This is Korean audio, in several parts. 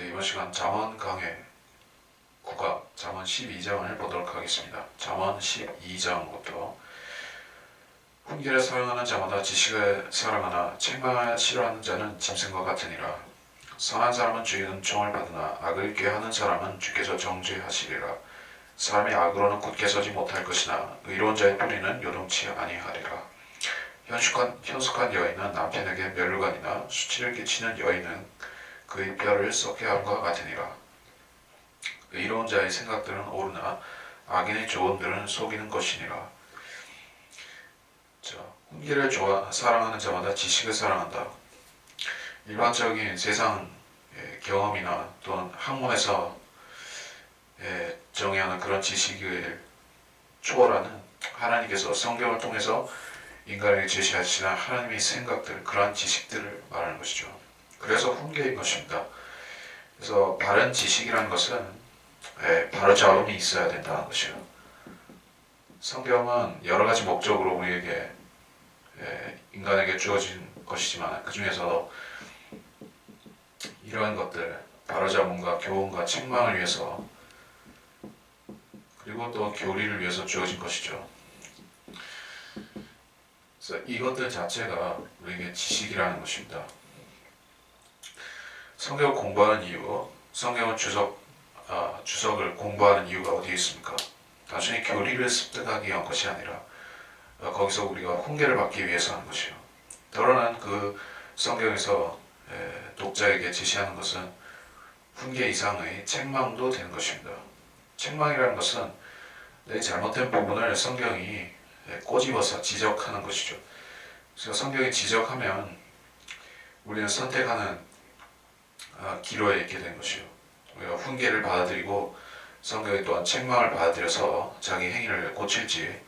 네, 이번 시간 잠언 강해 국악 잠언 12장을 보도록 하겠습니다. 잠언 12장부터 훈계를 사랑하는 자마다 지식을 사랑하나 책망을 싫어하는 자는 짐승과 같으니라. 선한 사람은 주의 은총을 받으나 악을 꾀하는 사람은 주께서 정죄하시리라. 사람이 악으로는 굳게 서지 못할 것이나 의로운 자의 뿌리는 요동치 아니하리라. 현숙한 여인은 남편에게 멸류관이나 수치를 끼치는 여인은 그의 뼈를 썩게 함과 같으니라. 의로운 자의 생각들은 옳으나 악인의 조언들은 속이는 것이니라. 훈계를 사랑하는 자마다 지식을 사랑한다. 일반적인 세상 경험이나 또는 학문에서 정의하는 그런 지식을 초월하는 하나님께서 성경을 통해서 인간에게 제시하시는 하나님의 생각들, 그러한 지식들을 말하는 것이죠. 그래서 훈계인 것입니다. 그래서 바른 지식이라는 것은 바로잡음이 있어야 된다는 것이요. 성경은 여러 가지 목적으로 우리에게 인간에게 주어진 것이지만 그 중에서 이러한 것들, 바로잡음과 교훈과 책망을 위해서 그리고 또 교리를 위해서 주어진 것이죠. 그래서 이것들 자체가 우리에게 지식이라는 것입니다. 성경을 공부하는 이유, 성경을 주석을 공부하는 이유가 어디에 있습니까? 단순히 교리를 습득하기 위한 것이 아니라 거기서 우리가 훈계를 받기 위해서 하는 것이요. 더러는 그 성경에서 독자에게 제시하는 것은 훈계 이상의 책망도 되는 것입니다. 책망이라는 것은 내 잘못된 부분을 성경이 꼬집어서 지적하는 것이죠. 그래서 성경이 지적하면 우리는 선택하는 기로에 있게 된 것이요. 우리가 훈계를 받아들이고 성경이 또한 책망을 받아들여서 자기 행위를 고칠지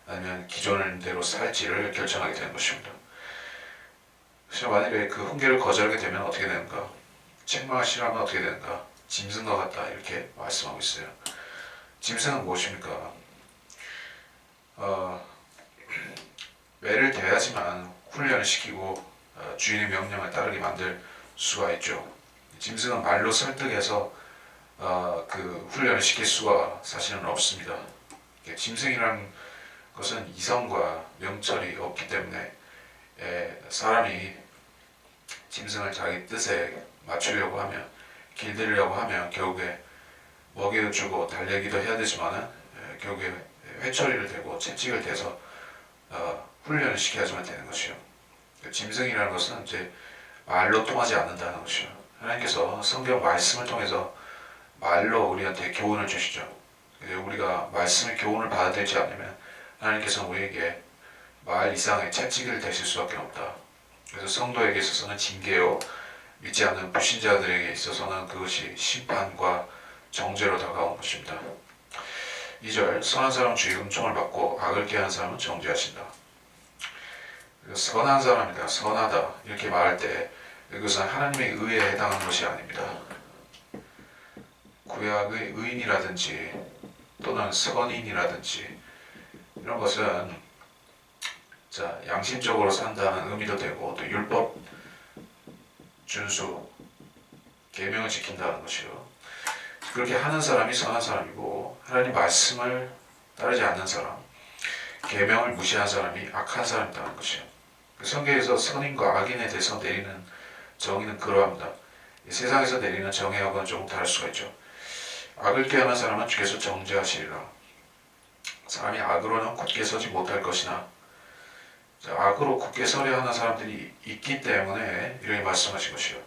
아니면 기존대로 살지를 결정하게 되는 것입니다. 그래서 만약에 그 훈계를 거절하게 되면 어떻게 되는가? 책망을 싫어하면 어떻게 되는가? 짐승과 같다 이렇게 말씀하고 있어요. 짐승은 무엇입니까? 매를 대야지만 훈련을 시키고 주인의 명령을 따르게 만들 수가 있죠. 짐승은 말로 설득해서 그 훈련을 시킬 수가 사실은 없습니다. 짐승이라는 것은 이성과 명철이 없기 때문에 사람이 짐승을 자기 뜻에 맞추려고 하면 길들이려고 하면 결국에 먹이도 주고 달래기도 해야 되지만은 결국에 회초리를 대고 채찍을 대서 훈련을 시켜야지만 되는 것이요. 짐승이라는 것은 이제 말로 통하지 않는다는 것이요. 하나님께서 성경 말씀을 통해서 말로 우리한테 교훈을 주시죠. 우리가 말씀의 교훈을 받아들이지 않으면 하나님께서 우리에게 말 이상의 채찍을 대실 수밖에 없다. 그래서 성도에게 있어서는 징계요, 믿지 않는 불신자들에게 있어서는 그것이 심판과 정죄로 다가온 것입니다. 2절, 선한 사람은 주의 은총을 받고 악을 꾀하는 사람은 정죄하신다. 선한 사람이다, 선하다 이렇게 말할 때 이것은 하나님의 의에 해당하는 것이 아닙니다. 구약의 의인이라든지 또는 선인이라든지 이런 것은 양심적으로 산다는 의미도 되고 또 율법 준수, 계명을 지킨다는 것이요. 그렇게 하는 사람이 선한 사람이고 하나님 말씀을 따르지 않는 사람, 계명을 무시한 사람이 악한 사람이라는 것이요. 성경에서 선인과 악인에 대해서 내리는 정의는 그러합니다. 세상에서 내리는 정의하고는 조금 다를 수가 있죠. 악을 꾀하는 사람은 주께서 정죄하시리라. 사람이 악으로는 굳게 서지 못할 것이나 악으로 굳게 서려 하는 사람들이 있기 때문에 이렇게 말씀하신 것이요.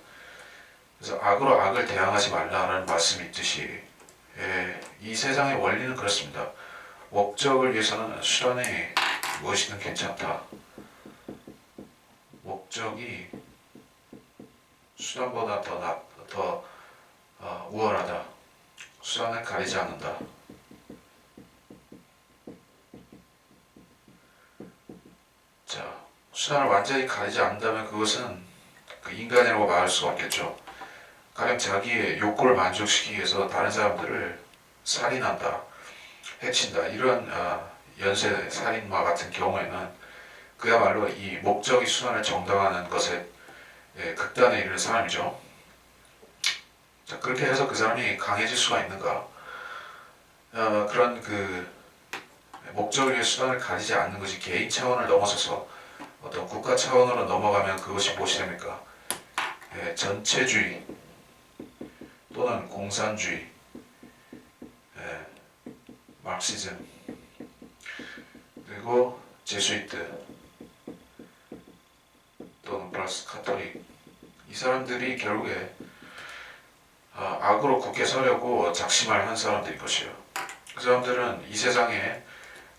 그래서 악으로 악을 대항하지 말라라는 말씀이 있듯이 이 세상의 원리는 그렇습니다. 목적을 위해서는 수단이 무엇이든 괜찮다. 목적이 수단보다 더 우월하다. 수단을 가리지 않는다. 수단을 완전히 가리지 않는다면 그것은 그 인간이라고 말할 수가 없겠죠. 가령 자기의 욕구를 만족시키기 위해서 다른 사람들을 살인한다, 해친다 이런 연쇄 살인마 같은 경우에는 그야말로 이 목적이 수단을 정당화하는 것에 극단에 이르는 사람이죠. 자, 그렇게 해서 그 사람이 강해질 수가 있는가? 그런 그 목적을 위해 수단을 가리지 않는 것이 개인 차원을 넘어서서 어떤 국가 차원으로 넘어가면 그것이 무엇이 됩니까? 전체주의 또는 공산주의, 마르시즘, 그리고 제수이트 또는 플러스 카톨릭, 이 사람들이 결국에 악으로 굳게 서려고 작심을 한 사람들일 것이에요. 그 사람들은 이 세상에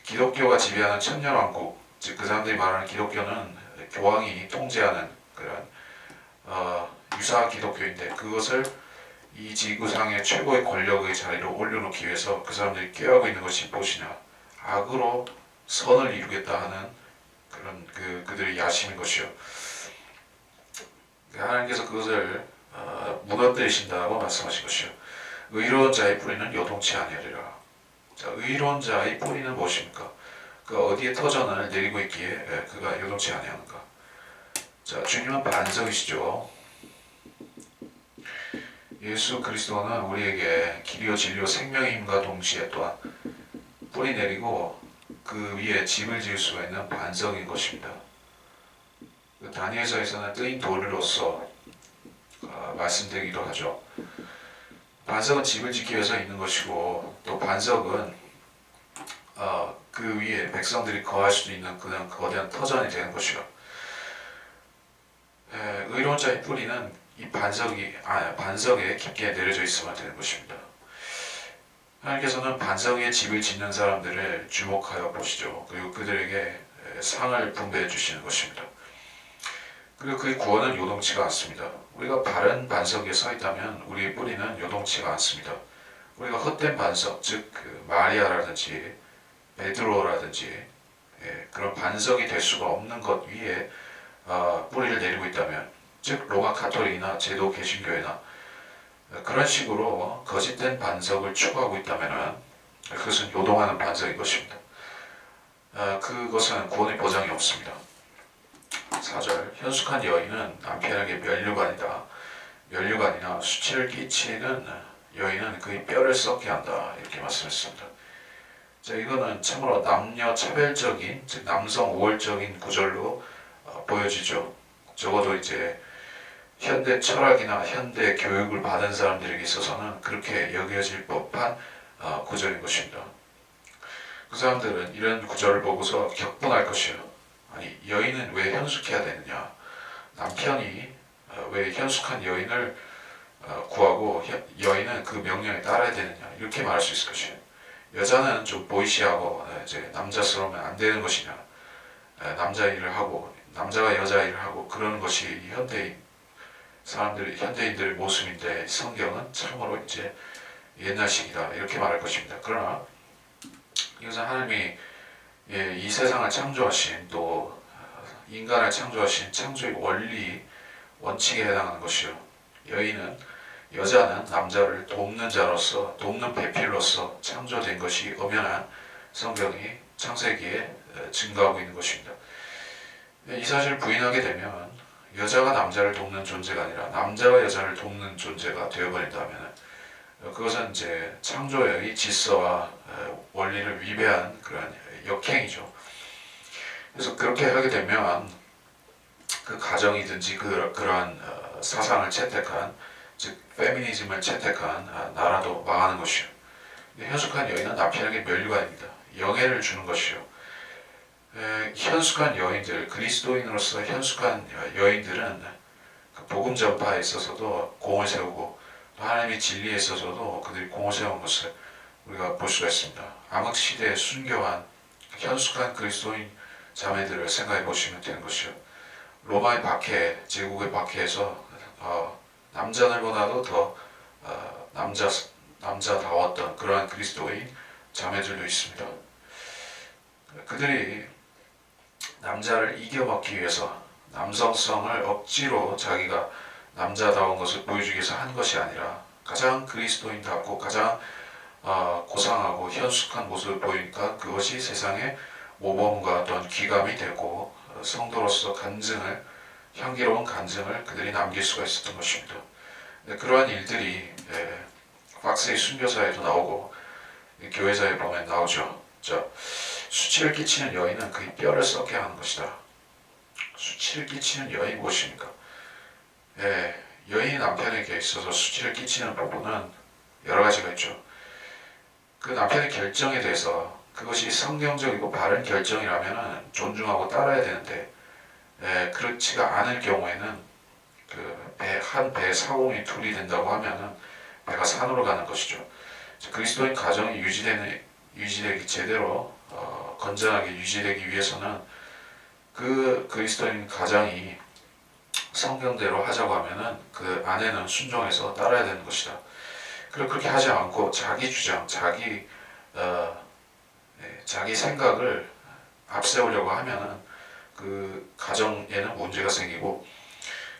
기독교가 지배하는 천년왕국, 즉 그 사람들이 말하는 기독교는 교황이 통제하는 그런 유사 기독교인데, 그것을 이 지구상의 최고의 권력의 자리로 올려놓기 위해서 그 사람들이 꾀하고 있는 것이 무엇이냐? 악으로 선을 이루겠다 하는 그런 그들의 야심인 것이요. 하나님께서 그것을 무너뜨리신다고 말씀하신 것이요. 의로운 자의 뿌리는 요동치 아니하리라. 자, 의로운 자의 뿌리는 무엇입니까? 그가 어디에 터전을 내리고 있기에 그가 요동치 아니하는가? 자, 주님은 반석이시죠. 예수 그리스도는 우리에게 길이요 진리요 생명임과 동시에 또한 뿌리 내리고 그 위에 집을 지을 수가 있는 반석인 것입니다. 그 다니엘서에서는 뜨인 돌로서 말씀드리기도 하죠. 반석은 집을 짓기 위해서 있는 것이고, 또 반석은 그 위에 백성들이 거할 수 있는 그런 거대한 터전이 되는 것이요. 의로운 자의 뿌리는 이 반석에 깊게 내려져 있어야 되는 것입니다. 하나님께서는 반석 위에 집을 짓는 사람들을 주목하여 보시죠. 그리고 그들에게 상을 분배해 주시는 것입니다. 그리고 그의 구원은 요동치가 않습니다. 우리가 바른 반석 위에 서 있다면 우리의 뿌리는 요동치가 않습니다. 우리가 헛된 반석, 즉 마리아라든지 베드로라든지 그런 반석이 될 수가 없는 것 위에 뿌리를 내리고 있다면, 즉 로마 가톨릭이나 제도 개신교회나 그런 식으로 거짓된 반석을 추구하고 있다면 그것은 요동하는 반석인 것입니다. 그것은 구원의 보장이 없습니다. 4절, 현숙한 여인은 남편에게 면류관이나 수치를 끼치는 여인은 그의 뼈를 썩게 한다, 이렇게 말씀했습니다. 자, 이거는 참으로 남녀 차별적인, 즉 남성 우월적인 구절로 보여지죠. 적어도 이제 현대 철학이나 현대 교육을 받은 사람들에게 있어서는 그렇게 여겨질 법한 구절인 것입니다. 그 사람들은 이런 구절을 보고서 격분할 것이에요. 아니, 여인은 왜 현숙해야 되느냐? 남편이 왜 현숙한 여인을 구하고 여인은 그 명령에 따라야 되느냐? 이렇게 말할 수 있을 것이에요. 여자는 좀 보이시하고 이제 남자스러우면 안 되는 것이냐? 남자 일을 하고 남자가 여자 일을 하고 그러는 것이 현대인들의 모습인데, 성경은 참으로 이제 옛날식이다, 이렇게 말할 것입니다. 그러나 이것은 하나님이 이 세상을 창조하신, 또 인간을 창조하신 창조의 원칙에 해당하는 것이요. 여자는 남자를 돕는 자로서, 돕는 배필로서 창조된 것이 엄연한 성경이 창세기에 증거하고 있는 것입니다. 이 사실을 부인하게 되면 여자가 남자를 돕는 존재가 아니라 남자가 여자를 돕는 존재가 되어버린다면 그것은 이제 창조의 질서와 원리를 위배한 그런 역행이죠. 그래서 그렇게 하게 되면 그 가정이든지 그러한 사상을 채택한, 즉 페미니즘을 채택한 나라도 망하는 것이요. 현숙한 여인은 남편에게 면류관입니다. 영예를 주는 것이요. 현숙한 여인들, 그리스도인으로서 현숙한 여인들은 복음 전파에 있어서도 공을 세우고, 또 하나님의 진리에 있어서도 그들이 공을 세운 것을 우리가 볼 수가 있습니다. 암흑시대에 순교한 현숙한 그리스도인 자매들을 생각해 보시면 되는 것이요. 로마의 박해, 제국의 박해에서 남자들보다도 더 남자다웠던 그러한 그리스도인 자매들도 있습니다. 그들이 남자를 이겨먹기 위해서 남성성을 억지로 자기가 남자다운 것을 보여주기 위해서 한 것이 아니라 가장 그리스도인답고 가장 고상하고 현숙한 모습을 보이니까 그것이 세상의 모범과 또한 귀감이 되고 성도로서 향기로운 간증을 그들이 남길 수가 있었던 것입니다. 그러한 일들이 박스의 순교사에도 나오고 교회사에 보면 나오죠. 자, 수치를 끼치는 여인은 그의 뼈를 썩게 하는 것이다. 수치를 끼치는 여인이 무엇입니까? 여인이 남편에게 있어서 수치를 끼치는 부분은 여러 가지가 있죠. 그 남편의 결정에 대해서 그것이 성경적이고 바른 결정이라면 존중하고 따라야 되는데 그렇지가 않을 경우에는 한 배에 사공이 둘이 된다고 하면은 배가 산으로 가는 것이죠. 그리스도인 가정이 유지되기 제대로 건전하게 유지되기 위해서는 그 그리스도인 가정이 성경대로 하자고 하면은 그 아내는 순종해서 따라야 되는 것이다. 그렇게 하지 않고 자기 주장, 자기 생각을 앞세우려고 하면은 그 가정에는 문제가 생기고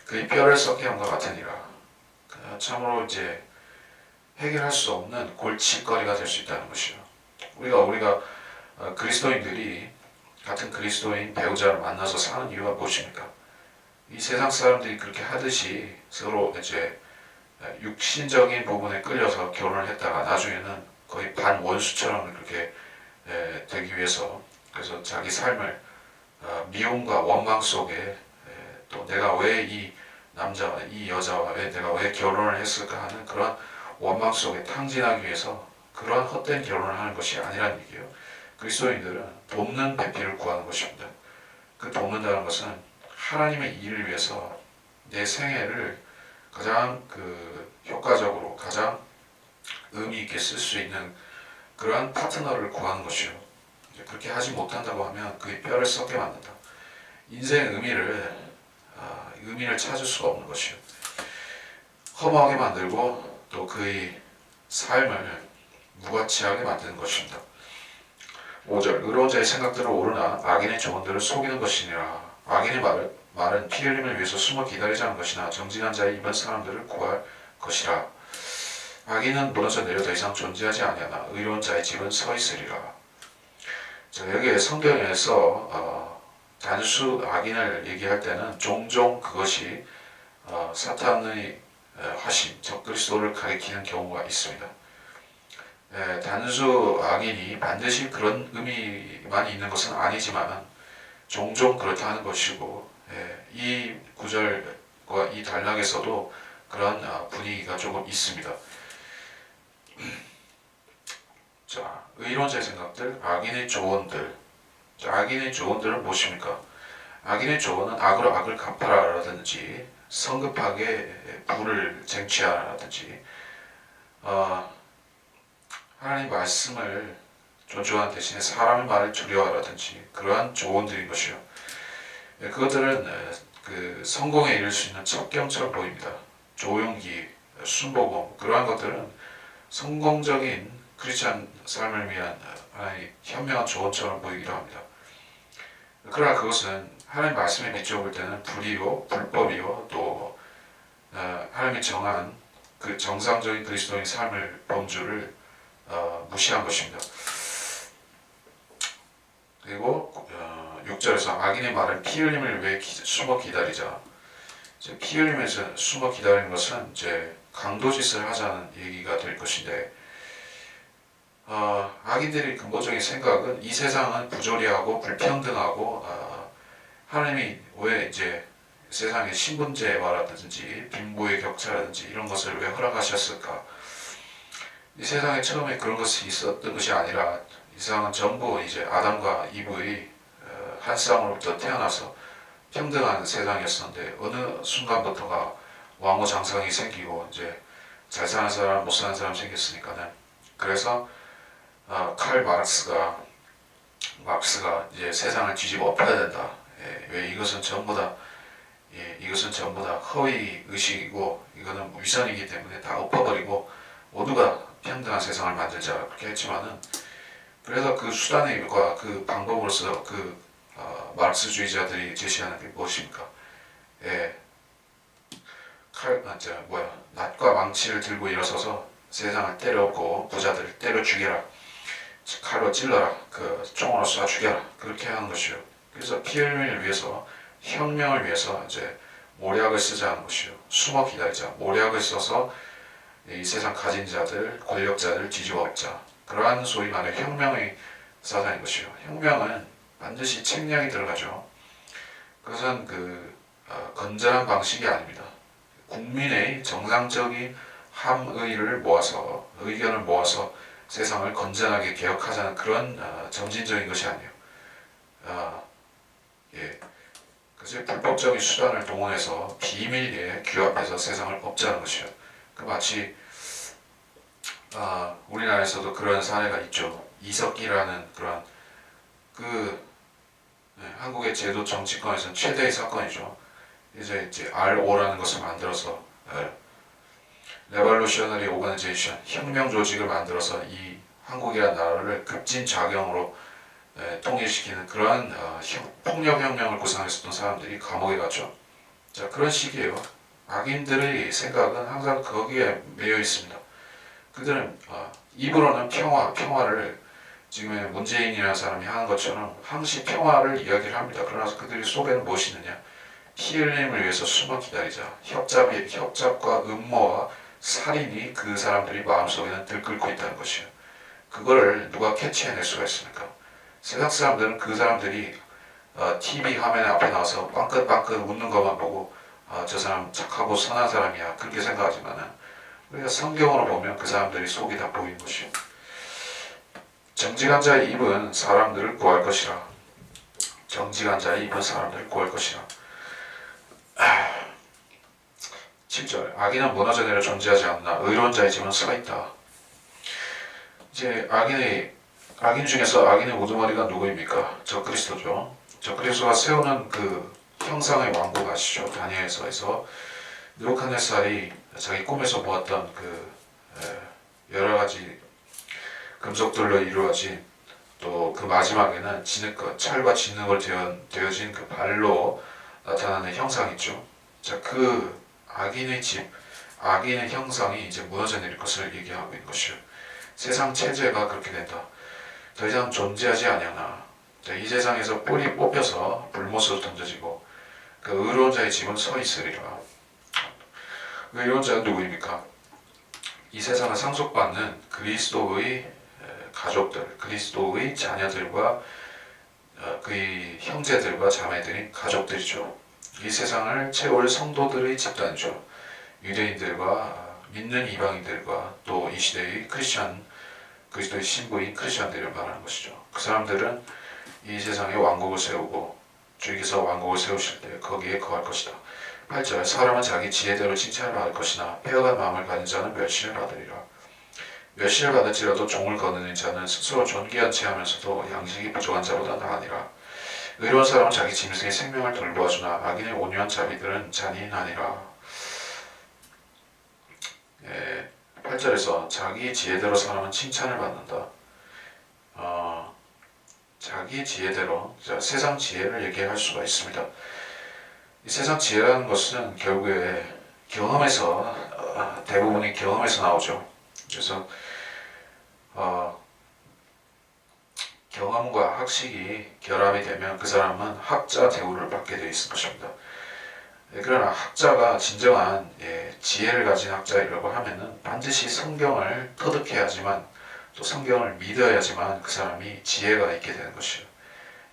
그의 뼈를 썩게 함과 같으니라. 참으로 이제 해결할 수 없는 골칫거리가 될 수 있다는 것이요. 우리가 그리스도인들이 같은 그리스도인 배우자를 만나서 사는 이유가 무엇입니까? 이 세상 사람들이 그렇게 하듯이 서로 이제 육신적인 부분에 끌려서 결혼을 했다가 나중에는 거의 반원수처럼 그렇게 되기 위해서 그래서 자기 삶을 미움과 원망 속에 또 내가 왜 이 남자와 이 여자와 내가 왜 결혼을 했을까 하는 그런 원망 속에 탕진하기 위해서 그러한 헛된 결혼을 하는 것이 아니라는 얘기예요. 그리스도인들은 돕는 배필을 구하는 것입니다. 그 돕는다는 것은 하나님의 일을 위해서 내 생애를 가장 효과적으로 가장 의미 있게 쓸 수 있는 그러한 파트너를 구하는 것이요. 그렇게 하지 못한다고 하면 그의 뼈를 썩게 만든다. 인생의 의미를 찾을 수가 없는 것이요. 허무하게 만들고 또 그의 삶을 무가치하게 만드는 것입니다. 5절 의로운 자의 생각들을 오르나 악인의 조언들을 속이는 것이니라. 악인의 말은 피 흘림을 위해서 숨어 기다리지 않은 것이나 정직한 자의 입은 사람들을 구할 것이라. 악인은 무너져 내려 더 이상 존재하지 아니하나 의로운 자의 집은 서 있으리라. 자, 여기 성경에서 단수 악인을 얘기할 때는 종종 그것이 사탄의 화신, 적그리스도를 가리키는 경우가 있습니다. 단수 악인이 반드시 그런 의미만 있는 것은 아니지만 종종 그렇다는 것이고 이 구절과 이 단락에서도 그런 분위기가 조금 있습니다. 자, 의로운 자의 생각들, 악인의 조언들. 자, 악인의 조언들은 무엇입니까? 악인의 조언은 악으로 악을 갚아라라든지 성급하게 부를 쟁취하라든지 하나님 말씀을 존중하는 대신에 사람의 말을 두려워하라든지 그러한 조언들인 것이요. 그것들은 그 성공에 이를 수 있는 첩경처럼 보입니다. 조용기, 순복음 그러한 것들은 성공적인 크리스찬 삶을 위한 하나의 현명한 조언처럼 보이기도 합니다. 그러나 그것은 하나님 말씀에 비춰볼 때는 불의요, 불법이요, 또 하나님이 정한 그 정상적인 그리스도인 삶을 범주를 무시한 것입니다. 그리고 6절에서 악인의 말은 피 흘림을 왜 숨어 기다리자. 피 흘림에서 숨어 기다리는 것은 이제 강도짓을 하자는 얘기가 될 것인데 악인들의 근본적인 생각은 이 세상은 부조리하고 불평등하고 하나님이 왜 이제 세상에 신분제와라든지 빈부의 격차라든지 이런 것을 왜 허락하셨을까? 이 세상에 처음에 그런 것이 있었던 것이 아니라 이 세상은 전부 이제 아담과 이브의 한 쌍으로부터 태어나서 평등한 세상이었었는데 어느 순간부터가 왕후 장성이 생기고 이제 잘 사는 사람 못 사는 사람 생겼으니까는 그래서 칼 마르크스가 이제 세상을 뒤집어 엎어야 된다. 왜 이것은 전부 다 허위 의식이고 이거는 위선이기 때문에 다 엎어버리고 모두가 평등한 세상을 만들자 그렇게 했지만은 그래서 그 수단과 그 방법으로서 마르크스주의자들이 제시하는 게 무엇입니까? 낫과 망치를 들고 일어서서 세상을 때려엎고 부자들을 때려 죽여라. 칼로 찔러라. 총으로 쏴 죽여라. 그렇게 하는 것이요. 그래서 피 흘림을 위해서 혁명을 위해서 이제 모략을 쓰자 하는 것이요. 숨어 기다리자. 모략을 써서 이 세상 가진 자들, 권력자들 뒤집어 엎자. 그러한 소위 말해 혁명의 사상인 것이요. 혁명은 반드시 책량이 들어가죠. 그것은 건전한 방식이 아닙니다. 국민의 정상적인 함의를 모아서 의견을 모아서 세상을 건전하게 개혁하자는 그런 점진적인 것이 아니에요. 예. 그래서 불법적인 수단을 동원해서 비밀리에 규합해서 세상을 엎자는 것이요. 그 마치 우리나라에서도 그런 사례가 있죠. 이석기라는 그런 한국의 제도 정치권에서는 최대의 사건이죠. 이제 RO라는 것을 만들어서 레볼루셔너리 오거니제이션 혁명 조직을 만들어서 이 한국이라는 나라를 급진좌경으로 통일시키는 그러한 폭력혁명을 구상했었던 사람들이 감옥에 갔죠. 자, 그런 식이에요. 악인들의 생각은 항상 거기에 매여 있습니다. 그들은 입으로는 평화를 지금 문재인이라는 사람이 하는 것처럼 항시 평화를 이야기를 합니다. 그러나 그들이 속에는 무엇이 있느냐? 피 흘림을 위해서 숨어 기다리자. 협잡과 음모와 살인이 그 사람들이 마음속에는 들끓고 있다는 것이에요. 그거를 누가 캐치해낼 수가 있습니까? 세상 사람들은 그 사람들이 TV 화면 앞에 나와서 빵긋빵긋 웃는 것만 보고 저 사람 착하고 선한 사람이야 그렇게 생각하지만은 우리가 성경으로 보면 그 사람들이 속이 다 보이는 것이요. 정직한 자의 입은 사람들을 구할 것이라. 정직한 자의 입은 사람들을 구할 것이라. 7절 악인은 무너져 내려 존재하지 않나 의로운 자의 집은 서 있다. 이제 악인 중에서 악인의 우두머리가 누구입니까? 저 그리스도죠. 저 그리스도가 세우는 그 형상의 왕국 아시죠? 다니엘서에서 느부갓네살이 자기 꿈에서 보았던 여러 가지 금속들로 이루어진 또 그 마지막에는 철과 진흙을 되어진 그 발로 나타나는 형상이 있죠. 자, 그 악인의 집, 악인의 형상이 이제 무너져 내릴 것을 얘기하고 있는 것이요. 세상 체제가 그렇게 된다. 더 이상 존재하지 아니하나. 이 세상에서 뿌리 뽑혀서 불못으로 던져지고 그 의로운 자의 집은 서 있으리라. 의로운 자는 누구입니까? 이 세상을 상속받는 그리스도의 가족들, 그리스도의 자녀들과 그의 형제들과 자매들인 가족들이죠. 이 세상을 채울 성도들의 집단이죠. 유대인들과 믿는 이방인들과 또 이 시대의 그리스도의 신부인 크리스천들을 말하는 것이죠. 그 사람들은 이 세상에 왕국을 세우고 주께서 왕국을 세우실 때 거기에 거할 것이다. 8절 사람은 자기 지혜대로 칭찬을 받을 것이나 패어간 마음을 가진 자는 멸시를 받으리라. 멸시를 받을지라도 종을 거느는 자는 스스로 존귀한 채 하면서도 양식이 부족한 자보다 나으니라. 의로운 사람은 자기 짐승의 생명을 돌보아주나 악인의 온유한 자비들은 잔인하니라. 8절에서 자기 지혜대로 사람은 칭찬을 받는다. 자기 지혜대로 세상 지혜를 얘기할 수가 있습니다. 이 세상 지혜라는 것은 결국에 경험에서 대부분이 경험에서 나오죠. 그래서 경험과 학식이 결합이 되면 그 사람은 학자 대우를 받게 되어 있을 것입니다. 그러나 학자가 진정한 지혜를 가진 학자이라고 하면은 반드시 성경을 터득해야지만 또 성경을 믿어야지만 그 사람이 지혜가 있게 되는 것이요.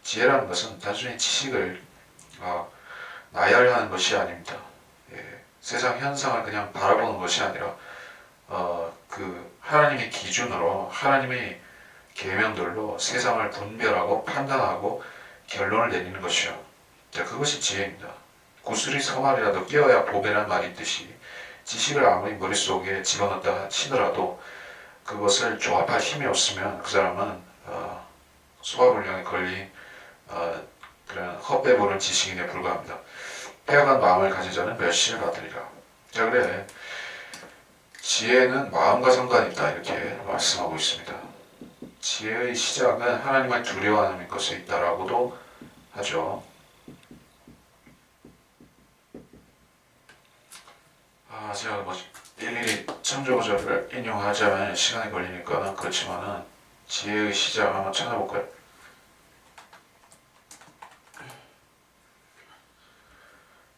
지혜라는 것은 단순히 지식을 나열하는 것이 아닙니다. 세상 현상을 그냥 바라보는 것이 아니라 그 하나님의 기준으로 하나님의 계명들로 세상을 분별하고 판단하고 결론을 내리는 것이요. 자, 그것이 지혜입니다. 구슬이 서말이라도 끼어야 보배란 말이 있듯이 지식을 아무리 머릿속에 집어넣다 치더라도 그것을 조합할 힘이 없으면 그 사람은 소화불량에 걸린 그런 헛배 부른 지식인에 불과합니다. 패어간 마음을 가진 자는 멸시를 받으리라. 자, 그래 지혜는 마음과 상관이 있다 이렇게 말씀하고 있습니다. 지혜의 시작은 하나님을 두려워하는 것에 있다라고도 하죠. 제가 일일이 창조구절을 인용하자면 시간이 걸리니까 그렇지만은 지혜의 시작 한번 찾아볼까요?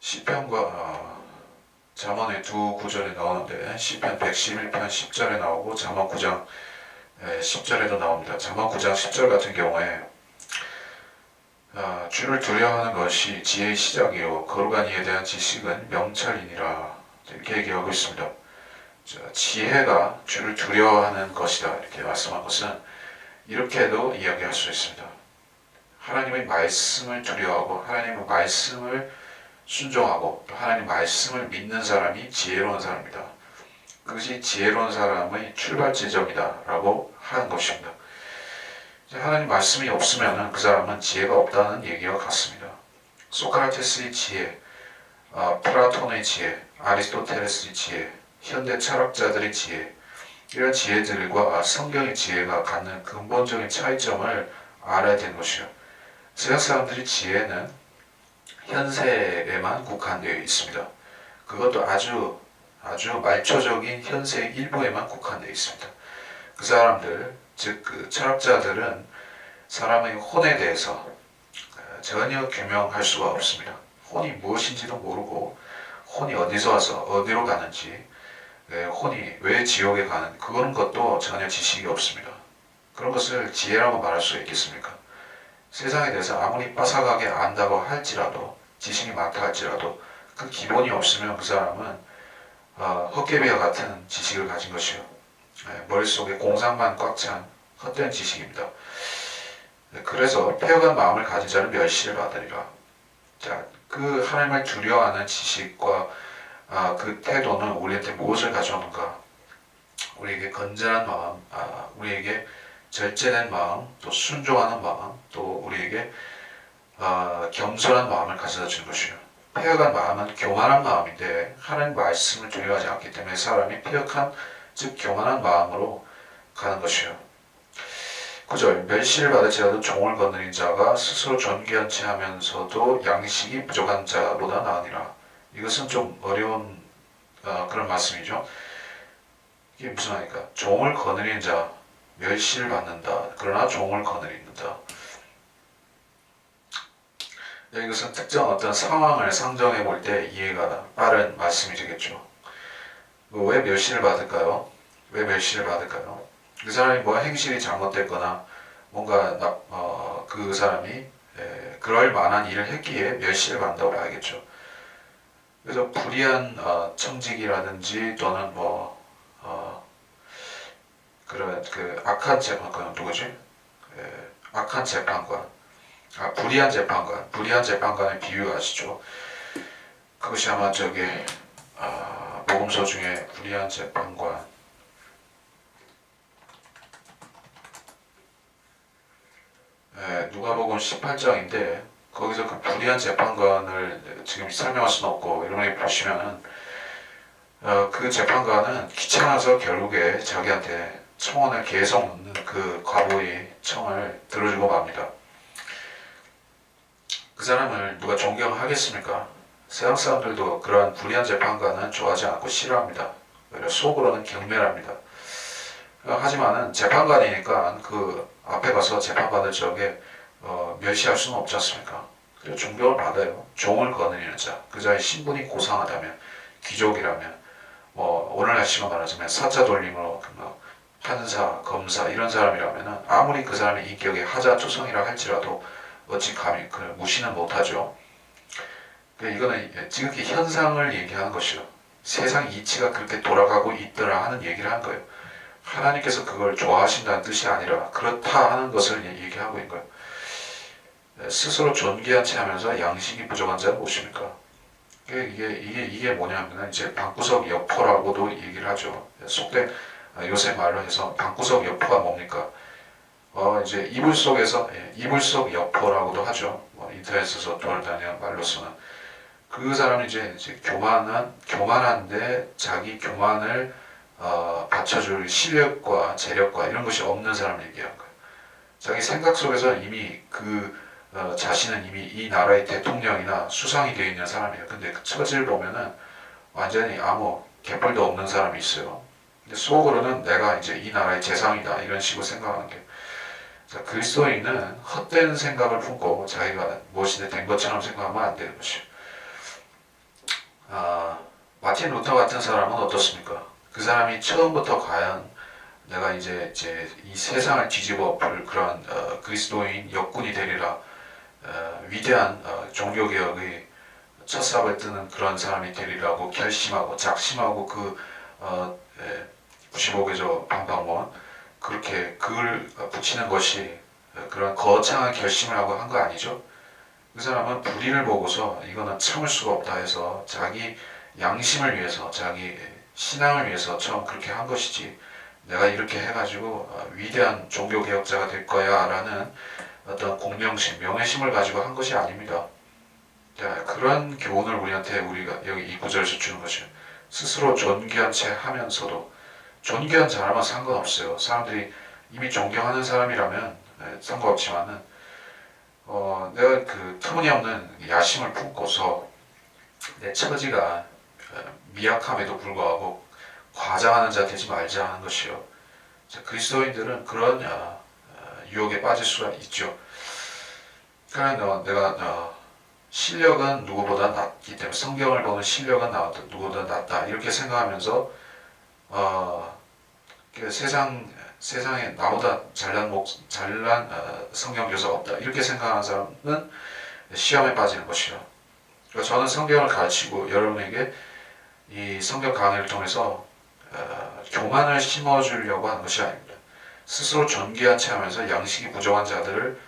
시편과 잠언의 두 구절에 나오는데 시편 111편 10절에 나오고 잠언 9장 10절에도 나옵니다. 잠언 9장 10절 같은 경우에 주를 두려워하는 것이 지혜의 시작이요 거룩한 이에 대한 지식은 명찰이니라 이렇게 얘기하고 있습니다. 지혜가 주를 두려워하는 것이다 이렇게 말씀한 것은 이렇게도 이야기할 수 있습니다. 하나님의 말씀을 두려워하고 하나님의 말씀을 순종하고 하나님 말씀을 믿는 사람이 지혜로운 사람이다. 그것이 지혜로운 사람의 출발 지점이다 라고 하는 것입니다. 하나님 말씀이 없으면 그 사람은 지혜가 없다는 얘기와 같습니다. 소크라테스의 지혜, 플라톤의 지혜, 아리스토텔레스의 지혜, 현대 철학자들의 지혜, 이런 지혜들과 성경의 지혜가 갖는 근본적인 차이점을 알아야 되는 것이요. 서양 사람들의 지혜는 현세에만 국한되어 있습니다. 그것도 아주 말초적인 현세의 일부에만 국한되어 있습니다. 그 사람들, 즉 그 철학자들은 사람의 혼에 대해서 전혀 규명할 수가 없습니다. 혼이 무엇인지도 모르고 혼이 어디서 와서 어디로 가는지 혼이 왜 지옥에 가는 그런 것도 전혀 지식이 없습니다. 그런 것을 지혜라고 말할 수 있겠습니까? 세상에 대해서 아무리 빠삭하게 안다고 할지라도 지식이 많다 할지라도 그 기본이 없으면 그 사람은 헛개비와 같은 지식을 가진 것이요 머릿속에 공상만 꽉 찬 헛된 지식입니다. 그래서 폐역한 마음을 가진 자는 멸시를 받으리라. 자, 그 하나님을 두려워하는 지식과 그 태도는 우리한테 무엇을 가져오는가? 우리에게 건전한 마음, 우리에게 절제된 마음, 또 순종하는 마음, 또 우리에게 겸손한 마음을 가져다 주는 것이요. 폐역한 마음은 교만한 마음인데 하나님 말씀을 두려워하지 않기 때문에 사람이 폐역한 즉 교만한 마음으로 가는 것이요. 9절 멸시를 받을지라도 종을 거느린 자가 스스로 존귀한 채 하면서도 양식이 부족한 자보다 나으니라. 이것은 좀 어려운 그런 말씀이죠. 이게 무슨 말입니까? 종을 거느린 자 멸시를 받는다. 그러나 종을 거느린다. 이것은 특정 어떤 상황을 상정해 볼 때 이해가 빠른 말씀이 되겠죠. 왜 멸시를 받을까요? 왜 멸시를 받을까요? 그 사람이 뭐 행실이 잘못됐거나 뭔가 그 사람이 그럴 만한 일을 했기에 멸시를 받는다고 봐야겠죠. 그래서 불의한 청직이라든지 또는 그런 그 악한 재판관 누구지? 악한 재판관, 불의한 재판관의 비유 아시죠? 그것이 아마 복음서 중에 불의한 재판관 누가복음 18장인데 거기서 그 불의한 재판관을 지금 설명할 수는 없고 이런 거 보시면은 그 재판관은 귀찮아서 결국에 자기한테 청원을 계속 넣는 그 과부의 청을 들어주고 맙니다. 그 사람을 누가 존경하겠습니까? 세상 사람들도 그러한 불의한 재판관은 좋아하지 않고 싫어합니다. 오히려 속으로는 경멸합니다. 하지만은 재판관이니까 그 앞에 가서 재판받을 적에 멸시할 수는 없지 않습니까? 그래서 존경을 받아요. 종을 거느리는 자, 그 자의 신분이 고상하다면, 귀족이라면, 오늘날식으로 말하자면 사자 돌림으로 판사, 검사 이런 사람이라면 아무리 그 사람의 인격이 하자투성이라 할지라도 어찌 감히 무시는 못하죠. 이거는 지극히 현상을 얘기하는 것이요. 세상 이치가 그렇게 돌아가고 있더라 하는 얘기를 한 거예요. 하나님께서 그걸 좋아하신다는 뜻이 아니라 그렇다 하는 것을 얘기하고 있는 거예요. 스스로 존귀한 채 하면서 양식이 부족한 자는 무엇입니까? 이게 뭐냐면 이제 방구석 여포라고도 얘기를 하죠. 속된 요새 말로 해서 방구석 여포가 뭡니까? 이제 이불 속에서 이불 속 여포라고도 하죠. 인터넷에서 돌아다니는 말로서는 그 사람이 이제 교만한데 자기 교만을 받쳐줄 실력과 재력과 이런 것이 없는 사람을 얘기한 거예요. 자기 생각 속에서 이미 자신은 이미 이 나라의 대통령이나 수상이 되어 있는 사람이에요. 근데 그 처지를 보면은 완전히 아무 개뿔도 없는 사람이 있어요. 근데 속으로는 내가 이제 이 나라의 재상이다 이런 식으로 생각하는 게. 자, 그리스도인은 헛된 생각을 품고 자기가 무엇이든 된 것처럼 생각하면 안 되는 것이에요. 마틴 루터 같은 사람은 어떻습니까? 그 사람이 처음부터 과연 내가 이제 이 세상을 뒤집어 엎을 그런 그리스도인 역군이 되리라, 위대한 종교개혁의 첫삽을 뜨는 그런 사람이 되리라고 결심하고 작심하고 그 95개조 반박문 그렇게 글을 붙이는 것이 그런 거창한 결심을 하고 한 거 아니죠? 그 사람은 불의를 보고서 이거는 참을 수가 없다 해서 자기 양심을 위해서 자기 신앙을 위해서 처음 그렇게 한 것이지, 내가 이렇게 해가지고 위대한 종교개혁자가 될 거야 라는 어떤 공명심, 명예심을 가지고 한 것이 아닙니다. 자, 그런 교훈을 우리가 여기 이 구절에서 주는 것이요. 스스로 존귀한 채 하면서도, 존귀한 사람은 상관없어요. 사람들이 이미 존경하는 사람이라면 상관없지만은 내가 그 터무니없는 야심을 품고서 내 처지가 미약함에도 불구하고 과장하는 자 되지 말자 하는 것이요. 자, 그리스도인들은 그런 유혹에 빠질 수가 있죠. 그러니까 내가 실력은 누구보다 낫기 때문에, 성경을 보는 실력은 누구보다 낫다 이렇게 생각하면서 세상에 나보다 잘난 성경 교사가 없다 이렇게 생각하는 사람은 시험에 빠지는 것이요. 그러니까 저는 성경을 가르치고 여러분에게 이 성경 강의를 통해서 교만을 심어주려고 하는 것이 아닙니다. 스스로 존귀한 채 하면서 양식이 부족한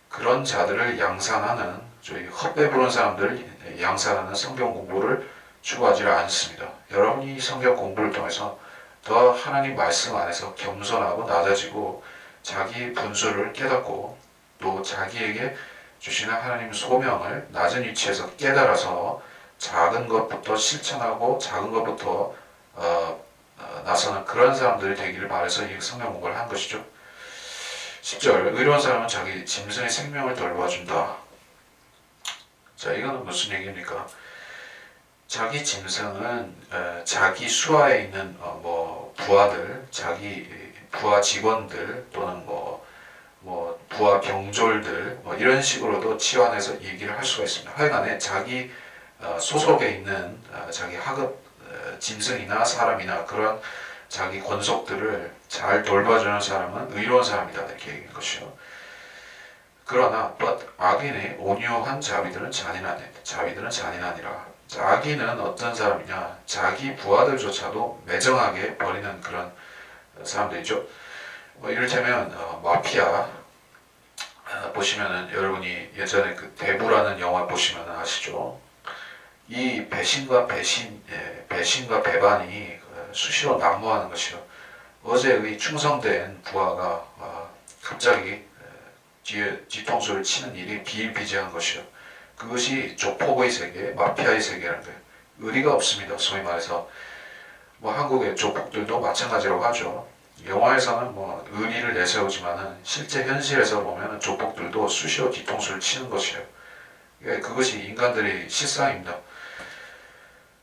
그런 자들을 양산하는, 저희 헛배 부른 사람들을 양산하는 성경 공부를 추구하지 않습니다. 여러분이 성경 공부를 통해서 더 하나님 말씀 안에서 겸손하고 낮아지고 자기 분수를 깨닫고 또 자기에게 주시는 하나님 소명을 낮은 위치에서 깨달아서 작은 것부터 실천하고 작은 것부터 나서는 그런 사람들이 되기를 바라서 이 성경 공부를 한 것이죠. 10절, 의로운 사람은 자기 짐승의 생명을 돌봐준다. 자, 이거는 무슨 얘기입니까? 자기 짐승은 자기 수하에 있는 부하들, 자기 부하 직원들 또는 부하 병졸들 이런 식으로도 치환해서 얘기를 할 수가 있습니다. 하여간에 자기 소속에 있는 자기 하급 짐승이나 사람이나 그런 자기 권속들을 잘 돌봐주는 사람은 의로운 사람이다 이렇게 얘기한 것이요. 그러나 악인의 온유한 자비들은 잔인하니라. 악인은 어떤 사람이냐? 자기 부하들조차도 매정하게 버리는 그런 사람들이죠. 이를테면 마피아 보시면은, 여러분이 예전에 그 대부라는 영화 보시면 아시죠? 이 배신과 배반이 수시로 난무하는 것이요. 어제의 충성된 부하가 갑자기 뒤통수를 치는 일이 비일비재한 것이요. 그것이 조폭의 세계, 마피아의 세계라는 거예요. 의리가 없습니다. 소위 말해서 한국의 조폭들도 마찬가지라고 하죠. 영화에서는 의리를 내세우지만은 실제 현실에서 보면 조폭들도 수시로 뒤통수를 치는 것이에요. 그것이 인간들의 실상입니다.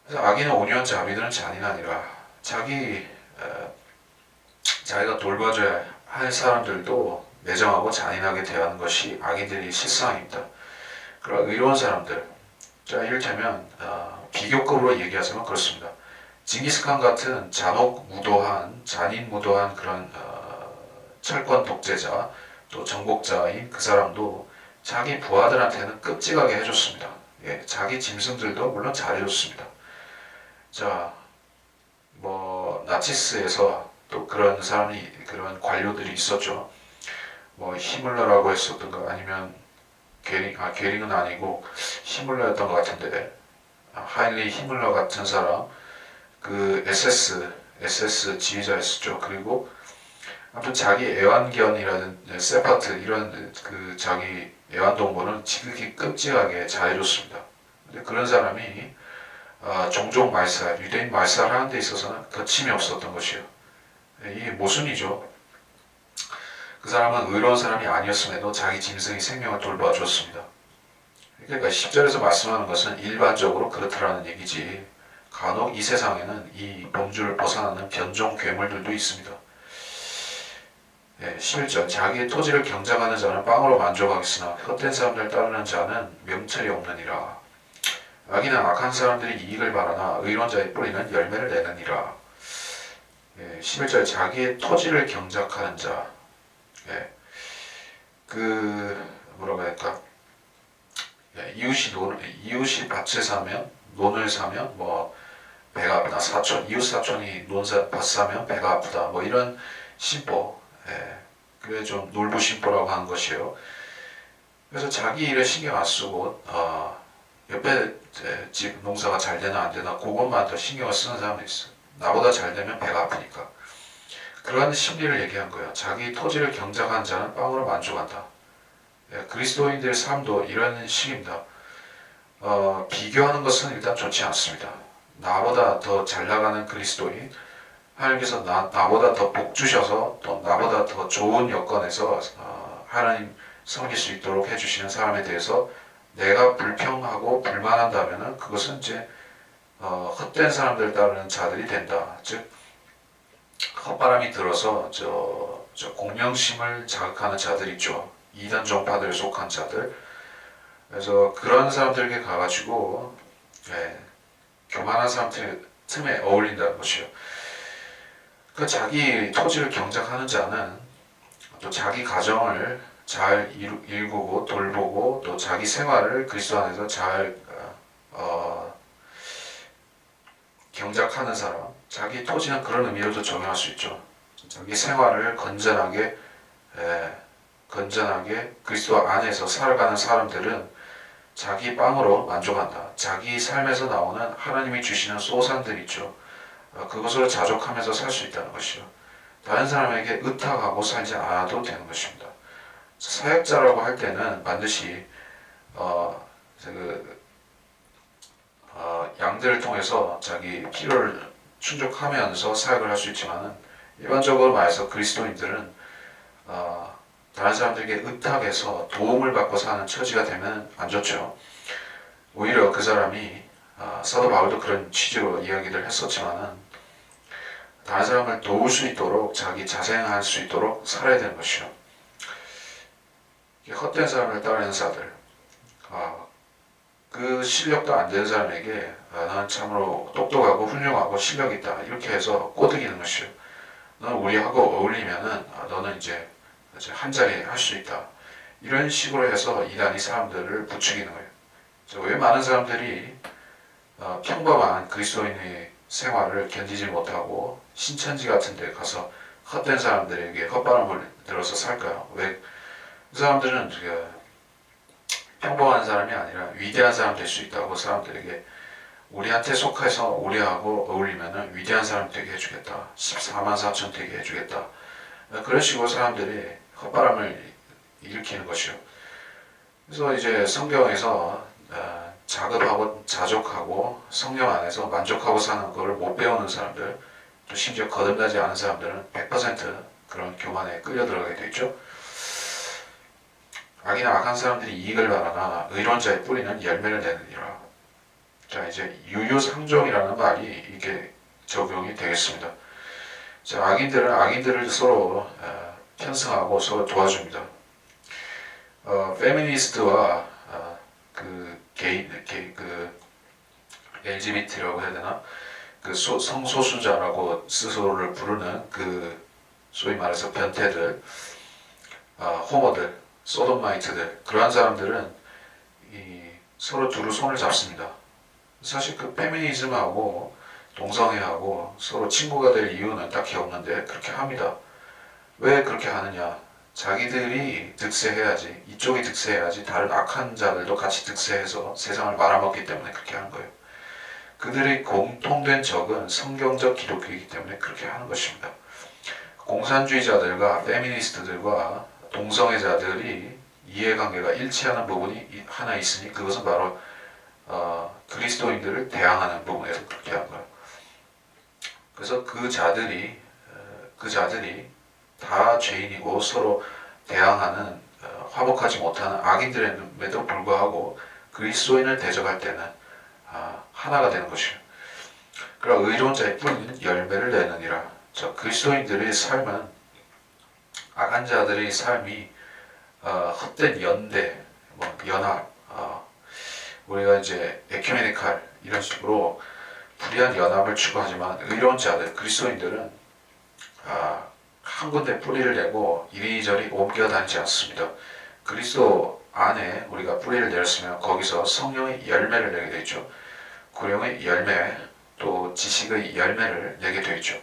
그래서 악인은 온유한 자비들은 잔인하니라. 자기가 돌봐줘야 할 사람들도 매정하고 잔인하게 대하는 것이 악인들의 실상입니다. 그러나 의로운 사람들, 자, 이를테면 비교급으로 얘기하자면 그렇습니다. 징기스칸 같은 잔인무도한 그런 철권 독재자, 또 정복자인 그 사람도 자기 부하들한테는 끔찍하게 해줬습니다. 예, 자기 짐승들도 물론 잘해줬습니다. 자, 나치스에서 또 그런 그런 관료들이 있었죠. 히물러라고 했었던가, 아니면 게링은 아니고 히물러였던 것 같은데, 하인리 히물러 같은 사람, 그 SS 지휘자였었죠. 그리고 아무튼 자기 애완견이라든 세파트 이런 그 자기 애완동물은 지극히 끔찍하게 잘해줬습니다. 근데 그런 사람이 종족 말살, 유대인 말살하는 데 있어서는 거침이 없었던 것이요. 이게 모순이죠. 그 사람은 의로운 사람이 아니었음에도 자기 짐승의 생명을 돌봐주었습니다. 그러니까 10절에서 말씀하는 것은 일반적으로 그렇다라는 얘기지, 간혹 이 세상에는 이 범주를 벗어나는 변종 괴물들도 있습니다. 11절, 자기의 토지를 경작하는 자는 빵으로 만족하겠으나 헛된 사람들 따르는 자는 명철이 없느니라. 악인은 악한 사람들이 이익을 바라나 의로운 자의 뿌리는 열매를 내느니라. 11절 자기의 토지를 경작하는 자. 뭐라고 할까? 이웃이 밭을 사면 논을 사면 뭐 배가 아프다. 이웃 사촌이 밭 사면 배가 아프다. 뭐 이런 심보. 그게 좀 놀부심보라고 하는 것이에요. 그래서 자기 일에 신경 안 쓰고 옆에 집 농사가 잘 되나 안 되나 그것만 더 신경을 쓰는 사람도 있어요. 나보다 잘 되면 배가 아프니까. 그러한 심리를 얘기한 거예요. 자기 토지를 경작하는 자는 빵으로 만족한다. 그리스도인들의 삶도 이런 식입니다. 비교하는 것은 일단 좋지 않습니다. 나보다 더 잘 나가는 그리스도인, 하나님께서 나보다 더 복 주셔서 또 나보다 더 좋은 여건에서 하나님 섬길 수 있도록 해주시는 사람에 대해서 내가 불평하고 불만한다면 그것은 이제 헛된 사람들 따르는 자들이 된다. 즉 헛바람이 들어서 저 공명심을 자극하는 자들 있죠. 이단 종파들에 속한 자들. 그래서 그런 사람들에게 가가지고 교만한 사람들 틈에 어울린다는 것이요. 그 자기 토지를 경작하는 자는 또 자기 가정을 잘 일구고 돌보고 또 자기 생활을 그리스도 안에서 잘 경작하는 사람. 자기 토지는 그런 의미로도 적용할 수 있죠. 자기 생활을 건전하게 그리스도 안에서 살아가는 사람들은 자기 빵으로 만족한다. 자기 삶에서 나오는 하나님이 주시는 소산들 있죠. 그것으로 자족하면서 살 수 있다는 것이요. 다른 사람에게 의탁하고 살지 않아도 되는 것입니다. 사역자라고 할 때는 반드시 양들을 통해서 자기 필요를 충족하면서 사역을 할 수 있지만 일반적으로 말해서 그리스도인들은 다른 사람들에게 의탁해서 도움을 받고 사는 처지가 되면 안 좋죠. 오히려 그 사람이 사도 바울도 그런 취지로 이야기를 했었지만은 다른 사람을 도울 수 있도록 자기 자생할 수 있도록 살아야 되는 것이요. 헛된 사람을 따르는 자들, 그 실력도 안 되는 사람에게 난 참으로 똑똑하고 훌륭하고 실력 있다 이렇게 해서 꼬드기는 것이요. 너는 우리하고 어울리면은 너는 이제 한 자리 할 수 있다. 이런 식으로 해서 이단이 사람들을 부추기는 거예요. 왜 많은 사람들이 평범한 그리스도인의 생활을 견디지 못하고 신천지 같은 데 가서 헛된 사람들에게 헛바람을 들어서 살까요? 왜? 그 사람들은 평범한 사람이 아니라 위대한 사람 될 수 있다고 사람들에게 우리한테 속해서 우리하고 어울리면 위대한 사람 되게 해주겠다. 14만 4천 되게 해주겠다. 그런 식으로 사람들이 헛바람을 일으키는 것이요. 그래서 이제 성경에서 자급하고 자족하고 성령 안에서 만족하고 사는 것을 못 배우는 사람들, 또 심지어 거듭나지 않은 사람들은 100% 그런 교만에 끌려 들어가게 되죠. 악이나 악한 사람들이 이익을 바라나 의로운 자의 뿌리는 열매를 내느니라. 자, 이제 유유상종이라는 말이 이게 적용이 되겠습니다. 자, 악인들을 서로 편승하고 서로 도와줍니다. 페미니스트와 LGBT라고 해야 되나? 성소수자라고 스스로를 부르는 소위 말해서 변태들, 호모들, 소돔마이트들, 그러한 사람들은 서로 두루 손을 잡습니다. 사실 페미니즘하고 동성애하고 서로 친구가 될 이유는 딱히 없는데 그렇게 합니다. 왜 그렇게 하느냐? 자기들이 득세해야지, 이쪽이 득세해야지 다른 악한 자들도 같이 득세해서 세상을 말아먹기 때문에 그렇게 하는 거예요. 그들의 공통된 적은 성경적 기독교이기 때문에 그렇게 하는 것입니다. 공산주의자들과 페미니스트들과 동성애자들이 이해관계가 일치하는 부분이 하나 있으니 그것은 바로 그리스도인들을 대항하는 부분에서 그렇게 한 거예요. 그래서 그 자들이 다 죄인이고 서로 대항하는 화목하지 못하는 악인들임에도 불구하고 그리스도인을 대적할 때는 하나가 되는 것이에요. 그러나 의로운 자의 뿌리는 열매를 내느니라. 자, 그리스도인들의 삶은 악한 자들의 삶이 헛된 연대, 연합, 우리가 이제 에큐메니칼 이런 식으로 불의한 연합을 추구하지만 의로운 자들, 그리스도인들은 한 군데 뿌리를 내고 이리저리 옮겨 다니지 않습니다. 그리스도 안에 우리가 뿌리를 내렸으면 거기서 성령의 열매를 내게 되죠. 구령의 열매, 또 지식의 열매를 내게 되죠.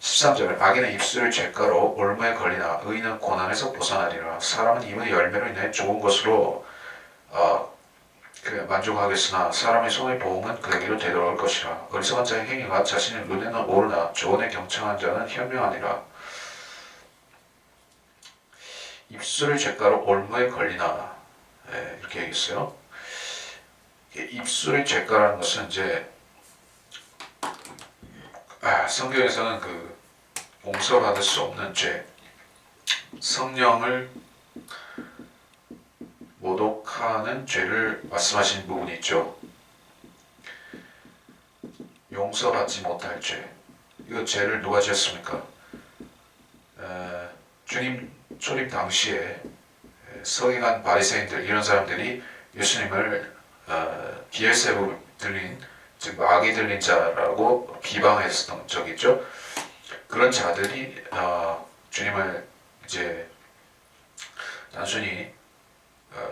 13절 악인의 입술을 죄가로 올무에 걸리나 의인은 고난에서 벗어나리라. 사람은 입의 열매로 인해 좋은 것으로 만족하겠으나 사람의 손의 보응은 그에게로 되돌아올 것이라. 어리석은 자의 행위가 자신의 눈에는 오르나 조언에 경청한 자는 현명하니라. 입술을 죄가로 올무에 걸리나, 이렇게 얘기했어요. 입술의 죄가라는 것은 이제 성경에서는 그 용서받을 수 없는 죄, 성령을 모독하는 죄를 말씀하신 부분이 있죠. 용서받지 못할 죄. 이거 죄를 누가 지었습니까? 주님 초림 당시에 서기관 바리새인들 이런 사람들이 예수님을 비엘세부 들린, 즉 마귀 들린 자라고 비방했던 적이 있죠. 그런 자들이 주님을 이제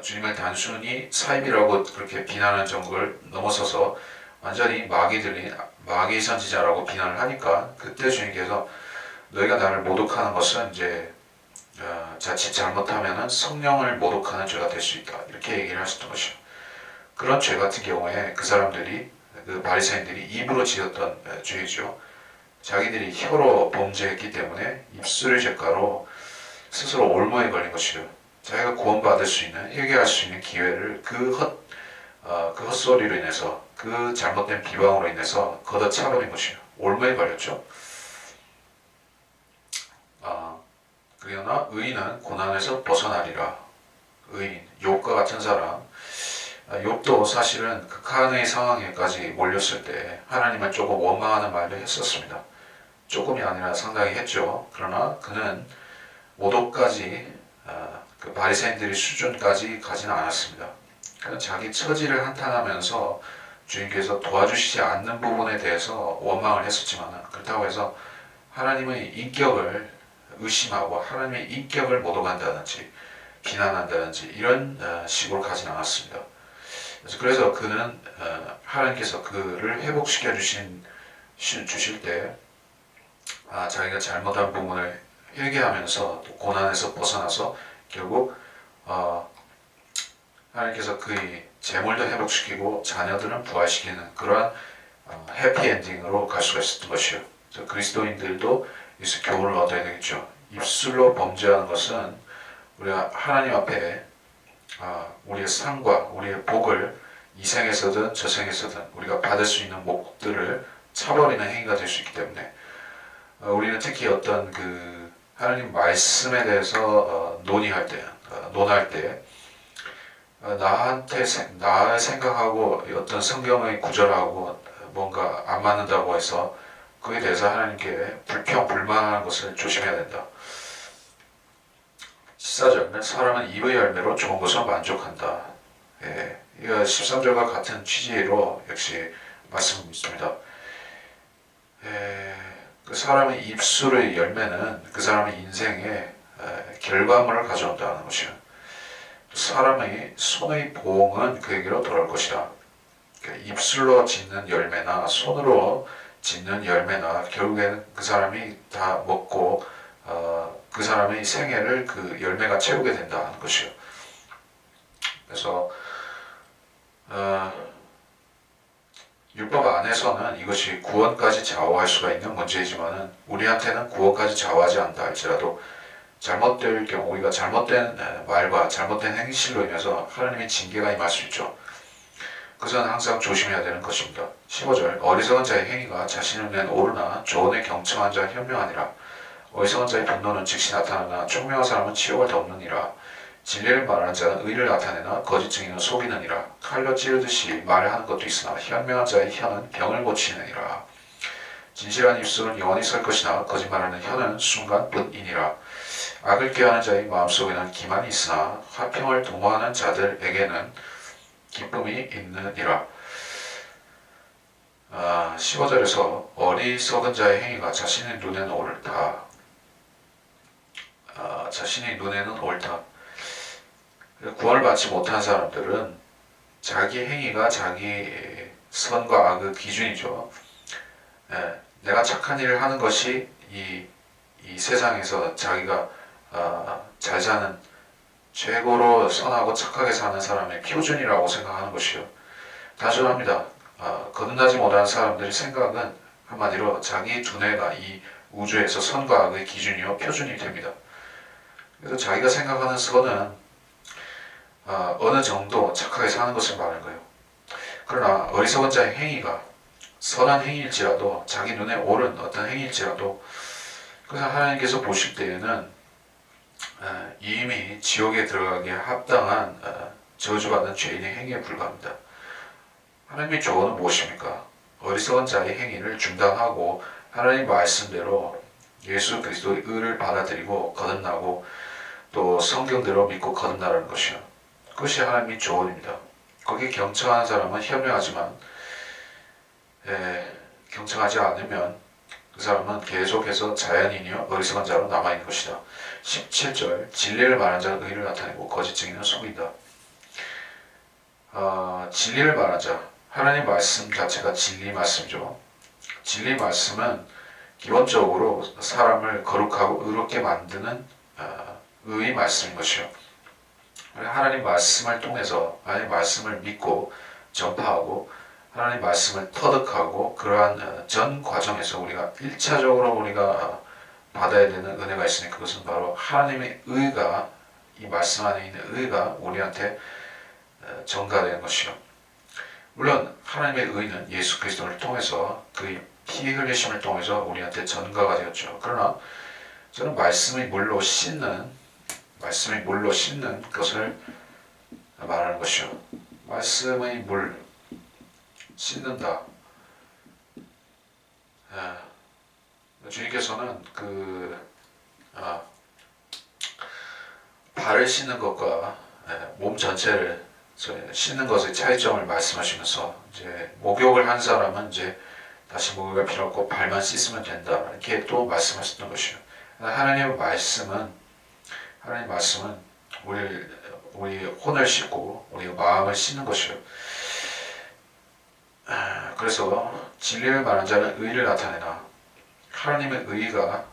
주님을 단순히 사입이라고 그렇게 비난하는 정도를 넘어서서 완전히 마귀 들린 마귀 선지자라고 비난을 하니까 그때 주님께서 너희가 나를 모독하는 것은 이제 자칫 잘못하면은 성령을 모독하는 죄가 될 수 있다, 이렇게 얘기를 하셨던 것이요. 그런 죄 같은 경우에 그 사람들이, 그 바리새인들이 입으로 지었던 죄죠. 자기들이 혀로 범죄했기 때문에 입술의 죄가로 스스로 올무에 걸린 것이요. 자기가 구원받을 수 있는, 회개할 수 있는 기회를 그 헛소리로 인해서, 그 잘못된 비방으로 인해서 걷어차버린 것이요. 올무에 걸렸죠. 그러나 의인은 고난에서 벗어나리라. 의인, 욥과 같은 사람. 욥도 사실은 극한의 상황에까지 몰렸을 때 하나님을 조금 원망하는 말도 했었습니다. 조금이 아니라 상당히 했죠. 그러나 그는 모독까지, 그 바리새인들의 수준까지 가지는 않았습니다. 그는 자기 처지를 한탄하면서 주님께서 도와주시지 않는 부분에 대해서 원망을 했었지만, 그렇다고 해서 하나님의 인격을 의심하고 하나님의 인격을 모독한다든지 비난한다든지 이런 식으로 가진 않았습니다. 그래서 그는 하나님께서 그를 회복시켜 주실 때 자기가 잘못한 부분을 회개하면서 또 고난에서 벗어나서 결국 하나님께서 그의 재물도 회복시키고 자녀들은 부활시키는 그러한 해피엔딩으로 갈 수가 있었던 것이요. 그리스도인들도 여기서 교훈을 얻어야 되겠죠. 입술로 범죄하는 것은 우리가 하나님 앞에 우리의 상과 우리의 복을 이 생에서든 저 생에서든 우리가 받을 수 있는 목들을 차버리는 행위가 될 수 있기 때문에 우리는 특히 어떤 그 하나님 말씀에 대해서 논할 때 나의 생각하고 어떤 성경의 구절하고 뭔가 안 맞는다고 해서 그에 대해서 하나님께 불평불만하는 것을 조심해야 된다. 14절, 사람은 입의 열매로 좋은 것을 만족한다. 이거 13절과 같은 취지로 역시 말씀이 있습니다. 그 사람의 입술의 열매는 그 사람의 인생에 결과물을 가져온다는 것이요. 사람의 손의 보응은 그에게로 돌아올 것이다. 입술로 짓는 열매나 손으로 짓는 열매나 결국에는 그 사람이 다 먹고 그 사람의 생애를 그 열매가 채우게 된다는 것이요. 그래서 율법 안에서는 이것이 구원까지 좌우할 수가 있는 문제이지만은 우리한테는 구원까지 좌우하지 않다 할지라도 잘못될 경우 우리가 잘못된 말과 잘못된 행실로 인해서 하나님의 징계가 임할 수 있죠. 그것은 항상 조심해야 되는 것입니다. 15절, 어리석은 자의 행위가 자신을 낸 오르나 조언에 경청한 자 현명하니라. 어리석은 자의 분노는 즉시 나타나나 총명한 사람은 치욕을 덮느니라. 진리를 말하는 자는 의를 나타내나 거짓 증인은 속이느니라. 칼로 찌르듯이 말하는 것도 있으나 현명한 자의 혀는 병을 고치느니라. 진실한 입술은 영원히 설 것이나 거짓말하는 혀는 순간 뿐이니라. 악을 꾀하는 자의 마음속에는 기만이 있으나 화평을 도모하는 자들에게는 기쁨이 있느니라. 15절에서 어리석은 자의 행위가 자신의 눈에는 옳다. 자신의 눈에는 옳다. 구원을 받지 못한 사람들은 자기 행위가 자기 선과 악의 기준이죠. 내가 착한 일을 하는 것이 이 세상에서 자기가 잘 사는, 최고로 선하고 착하게 사는 사람의 표준이라고 생각하는 것이요. 단순합니다. 거듭나지 못한 사람들의 생각은 한마디로 자기 두뇌가 이 우주에서 선과 악의 기준이요 표준이 됩니다. 그래서 자기가 생각하는 선은 어느 정도 착하게 사는 것을 말하는 거예요. 그러나 어리석은 자의 행위가 선한 행위일지라도, 자기 눈에 옳은 어떤 행위일지라도, 그래서 하나님께서 보실 때에는 이미 지옥에 들어가기에 합당한 저주받는 죄인의 행위에 불과합니다. 하나님의 조언은 무엇입니까? 어리석은 자의 행위를 중단하고 하나님 말씀대로 예수 그리스도의 의를 받아들이고 거듭나고 또 성경대로 믿고 거듭나라는 것이요. 그것이 하나님의 조언입니다. 거기에 경청하는 사람은 현명하지만 경청하지 않으면 그 사람은 계속해서 자연인이요 어리석은 자로 남아있는 것이다. 17절 진리를 말하는 자는 의를 나타내고 거짓 증인은 속인다. 진리를 말하는 자, 하나님 말씀 자체가 진리 말씀이죠. 진리 말씀은 기본적으로 사람을 거룩하고 의롭게 만드는 의의 말씀인 것이요. 하나님 말씀을 통해서 하나님 말씀을 믿고 전파하고 하나님 말씀을 터득하고 그러한 전 과정에서 우리가 1차적으로 우리가 받아야 되는 은혜가 있으니 그것은 바로 하나님의 의가, 이 말씀 안에 있는 의가 우리한테 전가되는 것이요. 물론 하나님의 의는 예수 그리스도를 통해서 그의 피 흘리심을 통해서 우리한테 전가가 되었죠. 그러나 저는 말씀의 물로 씻는 것을 말하는 것이요. 말씀의 물, 씻는다. 주님께서는 발을 씻는 것과 몸 전체를 씻는 것의 차이점을 말씀하시면서, 이제 목욕을 한 사람은 이제 다시 목욕할 필요 없고 발만 씻으면 된다, 이렇게 또 말씀하셨던 것이요. 하나님의 말씀은 우리 혼을 씻고 우리 마음을 씻는 것이요. 그래서 진리를 말하는 자는 의를 나타내나, 하나님의 의가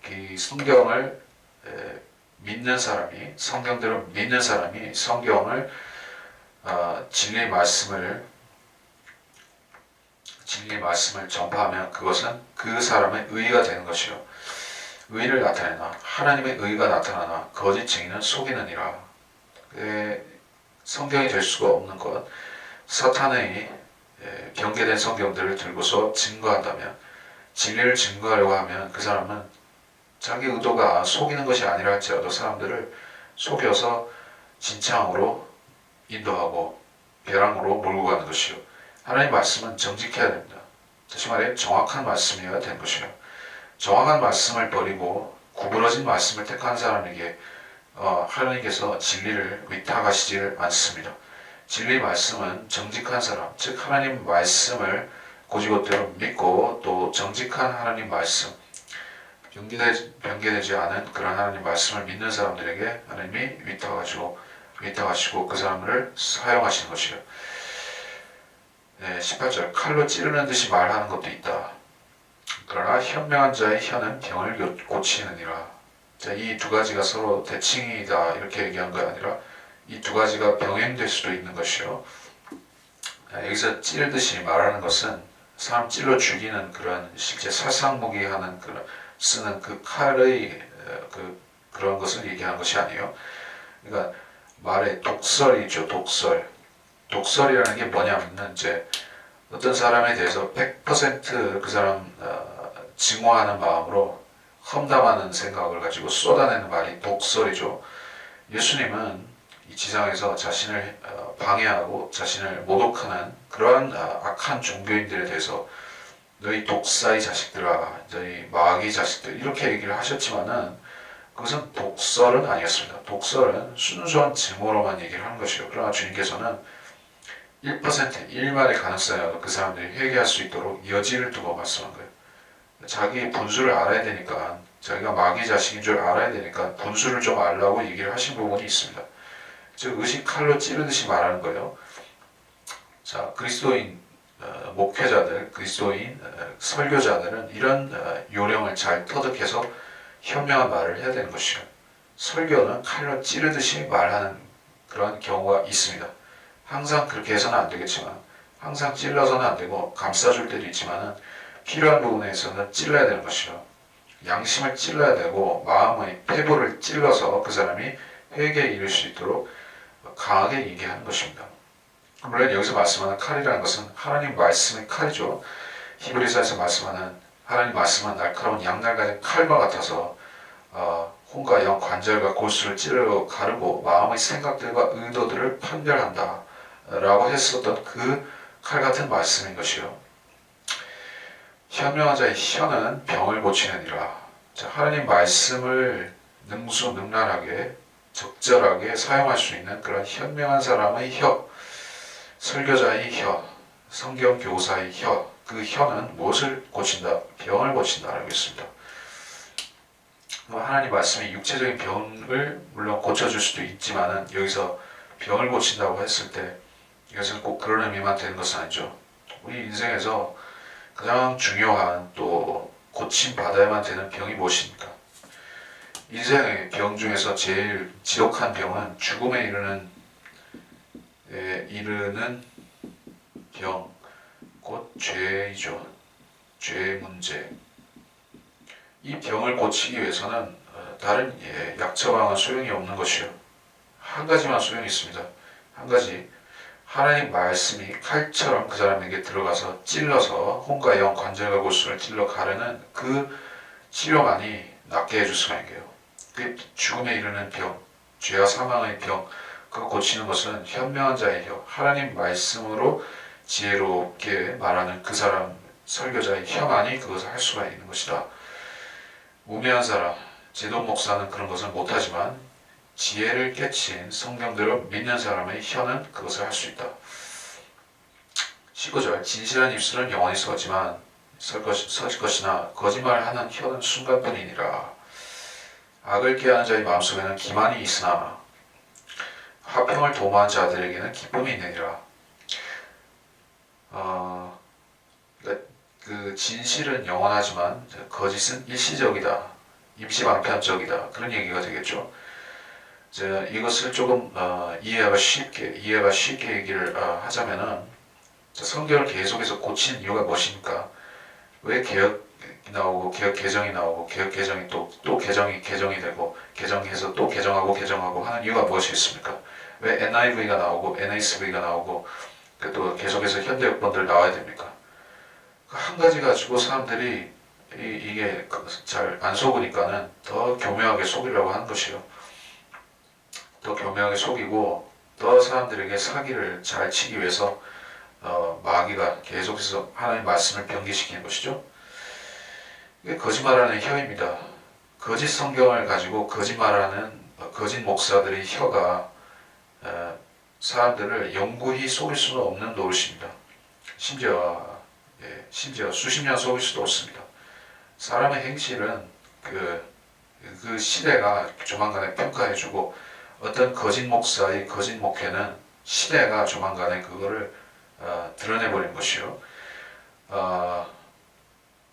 이 성경을 믿는 사람이, 성경대로 믿는 사람이 성경을 진리 말씀을 전파하면 그것은 그 사람의 의가 되는 것이요. 의를 나타내나, 하나님의 의가 나타나나 거짓 증인은 속이느니라. 성경이 될 수가 없는 것, 사탄의 변개된 성경들을 들고서 증거한다면, 진리를 증거하려고 하면 그 사람은 자기 의도가 속이는 것이 아니라 할지라도 사람들을 속여서 진창으로 인도하고 벼랑으로 몰고 가는 것이요. 하나님의 말씀은 정직해야 됩니다. 다시 말해 정확한 말씀이어야 되는 것이요. 정확한 말씀을 버리고 구부러진 말씀을 택한 사람에게 하나님께서 진리를 위탁하시지 않습니다. 진리 말씀은 정직한 사람, 즉 하나님 말씀을 고지것대로 믿고 또 정직한 하나님 말씀, 변개되지 않은 그런 하나님 말씀을 믿는 사람들에게 하나님이 위탁하시고 그 사람을 사용하시는 것이요. 18절 칼로 찌르는 듯이 말하는 것도 있다. 그러나 현명한 자의 혀는 병을 고치느니라. 이 두 가지가 서로 대칭이다 이렇게 얘기한 거 아니라 이 두 가지가 병행될 수도 있는 것이요. 여기서 찌르듯이 말하는 것은 사람 찔러 죽이는 그런 실제 살상무기하는 쓰는 그 칼의 그런 것을 얘기하는 것이 아니에요. 그러니까 말의 독설이죠. 독설이라는 게 뭐냐면은 이제 어떤 사람에 대해서 100% 그 사람 증오하는 마음으로 험담하는 생각을 가지고 쏟아내는 말이 독설이죠. 예수님은 이 지상에서 자신을 방해하고 자신을 모독하는 그러한 악한 종교인들에 대해서 너희 독사의 자식들아, 너희 마귀 자식들 이렇게 얘기를 하셨지만은 그것은 독설은 아니었습니다. 독설은 순수한 증오로만 얘기를 하는 것이요. 그러나 주님께서는 1%, 1만의 가능성이라도 그 사람들이 회개할 수 있도록 여지를 두고 말씀한 거예요. 자기 분수를 알아야 되니까, 자기가 마귀 자식인 줄 알아야 되니까 분수를 좀 알라고 얘기를 하신 부분이 있습니다. 즉 의식 칼로 찌르듯이 말하는 거예요. 자, 그리스도인 목회자들, 그리스도인 설교자들은 이런 요령을 잘 터득해서 현명한 말을 해야 되는 것이요. 설교는 칼로 찌르듯이 말하는 그런 경우가 있습니다. 항상 그렇게 해서는 안 되겠지만, 항상 찔러서는 안 되고 감싸줄 때도 있지만은 필요한 부분에서는 찔러야 되는 것이요. 양심을 찔러야 되고 마음의 폐부를 찔러서 그 사람이 회개에 이를 수 있도록 강하게 얘기하는 것입니다. 물론 여기서 말씀하는 칼이라는 것은 하나님 말씀의 칼이죠. 히브리서에서 말씀하는 하나님 말씀은 날카로운 양날 가진 칼과 같아서 혼과 영, 관절과 골수를 찌르고 가르고 마음의 생각들과 의도들을 판별한다 라고 했었던 그 칼 같은 말씀인 것이요. 현명한 자의 혀는 병을 고치느니라. 자, 하나님 말씀을 능수능란하게 적절하게 사용할 수 있는 그런 현명한 사람의 혀, 설교자의 혀, 성경 교사의 혀, 그 혀는 무엇을 고친다? 병을 고친다라고 했습니다. 하나님 말씀이 육체적인 병을 물론 고쳐줄 수도 있지만은 여기서 병을 고친다고 했을 때 이것은 꼭 그런 의미만 되는 것은 아니죠. 우리 인생에서 가장 중요한 또 고침 받아야만 되는 병이 무엇입니까? 인생의 병 중에서 제일 지독한 병은 죽음에 이르는 병, 곧 죄이죠. 죄의 문제. 이 병을 고치기 위해서는 다른 약 처방은 소용이 없는 것이요. 한 가지만 소용이 있습니다. 한 가지. 하나님 말씀이 칼처럼 그 사람에게 들어가서 찔러서 혼과 영, 관절과 골수를 찔러 가르는 그 치료만이 낫게 해줄 수가 있게요. 그 죽음에 이르는 병, 죄와 사망의 병, 그거 고치는 것은 현명한 자의 혀, 하나님 말씀으로 지혜롭게 말하는 그 사람, 설교자의 혀만이 그것을 할 수가 있는 것이다. 우매한 사람, 제도 목사는 그런 것을 못하지만 지혜를 깨친 성경대로 믿는 사람의 혀는 그것을 할 수 있다. 19절 진실한 입술은 영원히 서지만 서질 것이나 거짓말하는 혀는 순간뿐이니라. 악을 꾀하는 자의 마음속에는 기만이 있으나 화평을 도모한 자들에게는 기쁨이 있느니라. 그 진실은 영원하지만 거짓은 일시적이다. 임시방편적이다. 그런 얘기가 되겠죠. 이것을 조금 이해가 쉽게 얘기를 하자면은 성경을 계속해서 고치는 이유가 무엇입니까? 왜 개혁이 나오고 개혁 개정이 나오고 개혁 개정이 또 개정이 되고 개정해서 또 개정하고 하는 이유가 무엇이겠습니까? 왜 NIV가 나오고 NASV가 나오고 또 계속해서 현대역본들 나와야 됩니까? 한 가지 가지고 사람들이 이게 잘 안 속으니까는 더 교묘하게 속이려고 하는 것이요. 더 교묘하게 속이고 더 사람들에게 사기를 잘 치기 위해서 마귀가 계속해서 하나님의 말씀을 변개시키는 것이죠. 이게 거짓말하는 혀입니다. 거짓 성경을 가지고 거짓말하는 거짓 목사들의 혀가 사람들을 영구히 속일 수는 없는 노릇입니다. 심지어 수십 년 속일 수도 없습니다. 사람의 행실은 그 시대가 조만간에 평가해주고 어떤 거짓 목사의 거짓 목회는 시대가 조만간에 그거를 드러내버린 것이요.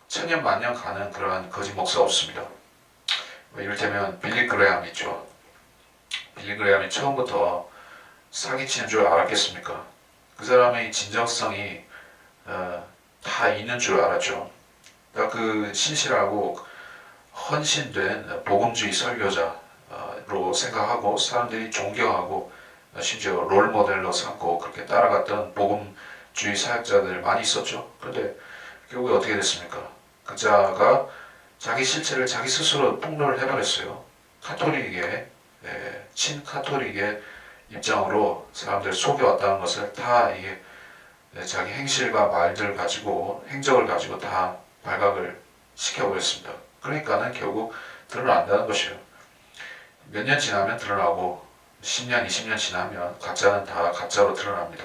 천년 만년 가는 그러한 거짓 목사 없습니다. 이를테면 빌리 그레함 있죠. 빌리 그레함이 처음부터 사기치는 줄 알았겠습니까? 그 사람의 진정성이 다 있는 줄 알았죠. 그 신실하고 헌신된 복음주의 설교자로 생각하고 사람들이 존경하고 심지어 롤모델로 삼고 그렇게 따라갔던 복음주의 사역자들 많이 있었죠. 그런데 결국에 어떻게 됐습니까? 그 자가 자기 실체를 자기 스스로 폭로를 해버렸어요. 카톨릭의 친카톨릭의 입장으로 사람들을 속여왔다는 것을 다 이게 자기 행실과 말들 가지고 행적을 가지고 다 발각을 시켜버렸습니다. 그러니까는 결국 드러난다는 것이에요. 몇 년 지나면 드러나고 10년, 20년 지나면 가짜는 다 가짜로 드러납니다.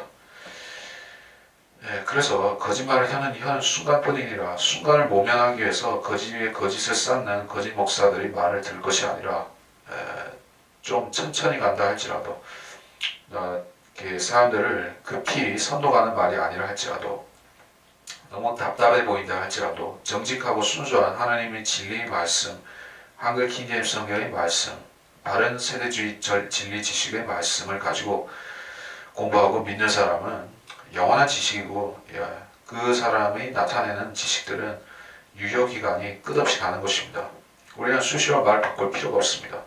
예, 그래서 거짓말을 하는 현 순간뿐이니라 순간을 모면하기 위해서 거짓 위에 거짓을 쌓는 거짓 목사들이 말을 들을 것이 아니라 에, 좀 천천히 간다 할지라도 이렇게 사람들을 급히 선동하는 말이 아니라 할지라도 너무 답답해 보인다 할지라도 정직하고 순수한 하나님의 진리의 말씀, 한글 킹제임스 성경의 말씀, 바른 세대주의 진리 지식의 말씀을 가지고 공부하고 믿는 사람은 영원한 지식이고 그 사람이 나타내는 지식들은 유효기간이 끝없이 가는 것입니다. 우리는 수시로 말 바꿀 필요가 없습니다.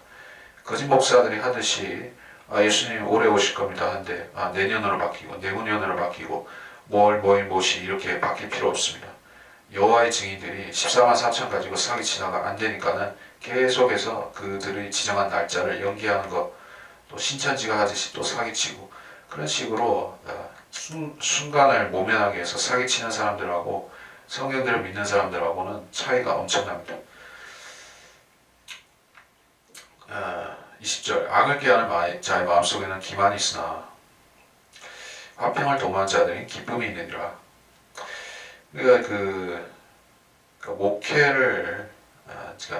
거짓 목사들이 하듯이 예수님 오래 오실 겁니다 한데 내년으로 바뀌고 내후년으로 바뀌고 무엇이 이렇게 바뀔 필요 없습니다. 여호와의 증인들이 14만 4천 가지고 사기치다가 안 되니까는 계속해서 그들의 지정한 날짜를 연기하는 것, 또 신천지가 하듯이 또 사기치고 그런 식으로 순간을 모면하기 위해서 사기치는 사람들하고 성경들을 믿는 사람들하고는 차이가 엄청납니다. 20절 악을 꾀하는 자의 마음속에는 기만이 있으나 화평을 도모하는 자들이 기쁨이 있느니라. 그러니까 목회를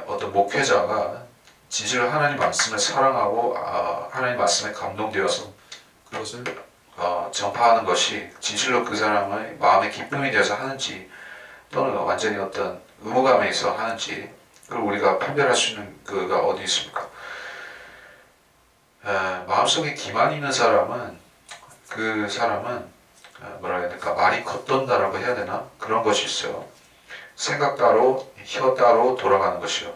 어떤 목회자가 진실로 하나님 말씀을 사랑하고 하나님 말씀에 감동되어서 그것을 전파하는 것이 진실로 그 사람의 마음의 기쁨이 되어서 하는지 또는 완전히 어떤 의무감에 있어 하는지 그걸 우리가 판별할 수 있는 그가 어디 있습니까? 마음속에 기만이 있는 사람은 그 사람은 뭐라 해야 될까 말이 겉돈다라고 해야 되나 그런 것이 있어요. 생각 따로 혀 따로 돌아가는 것이요.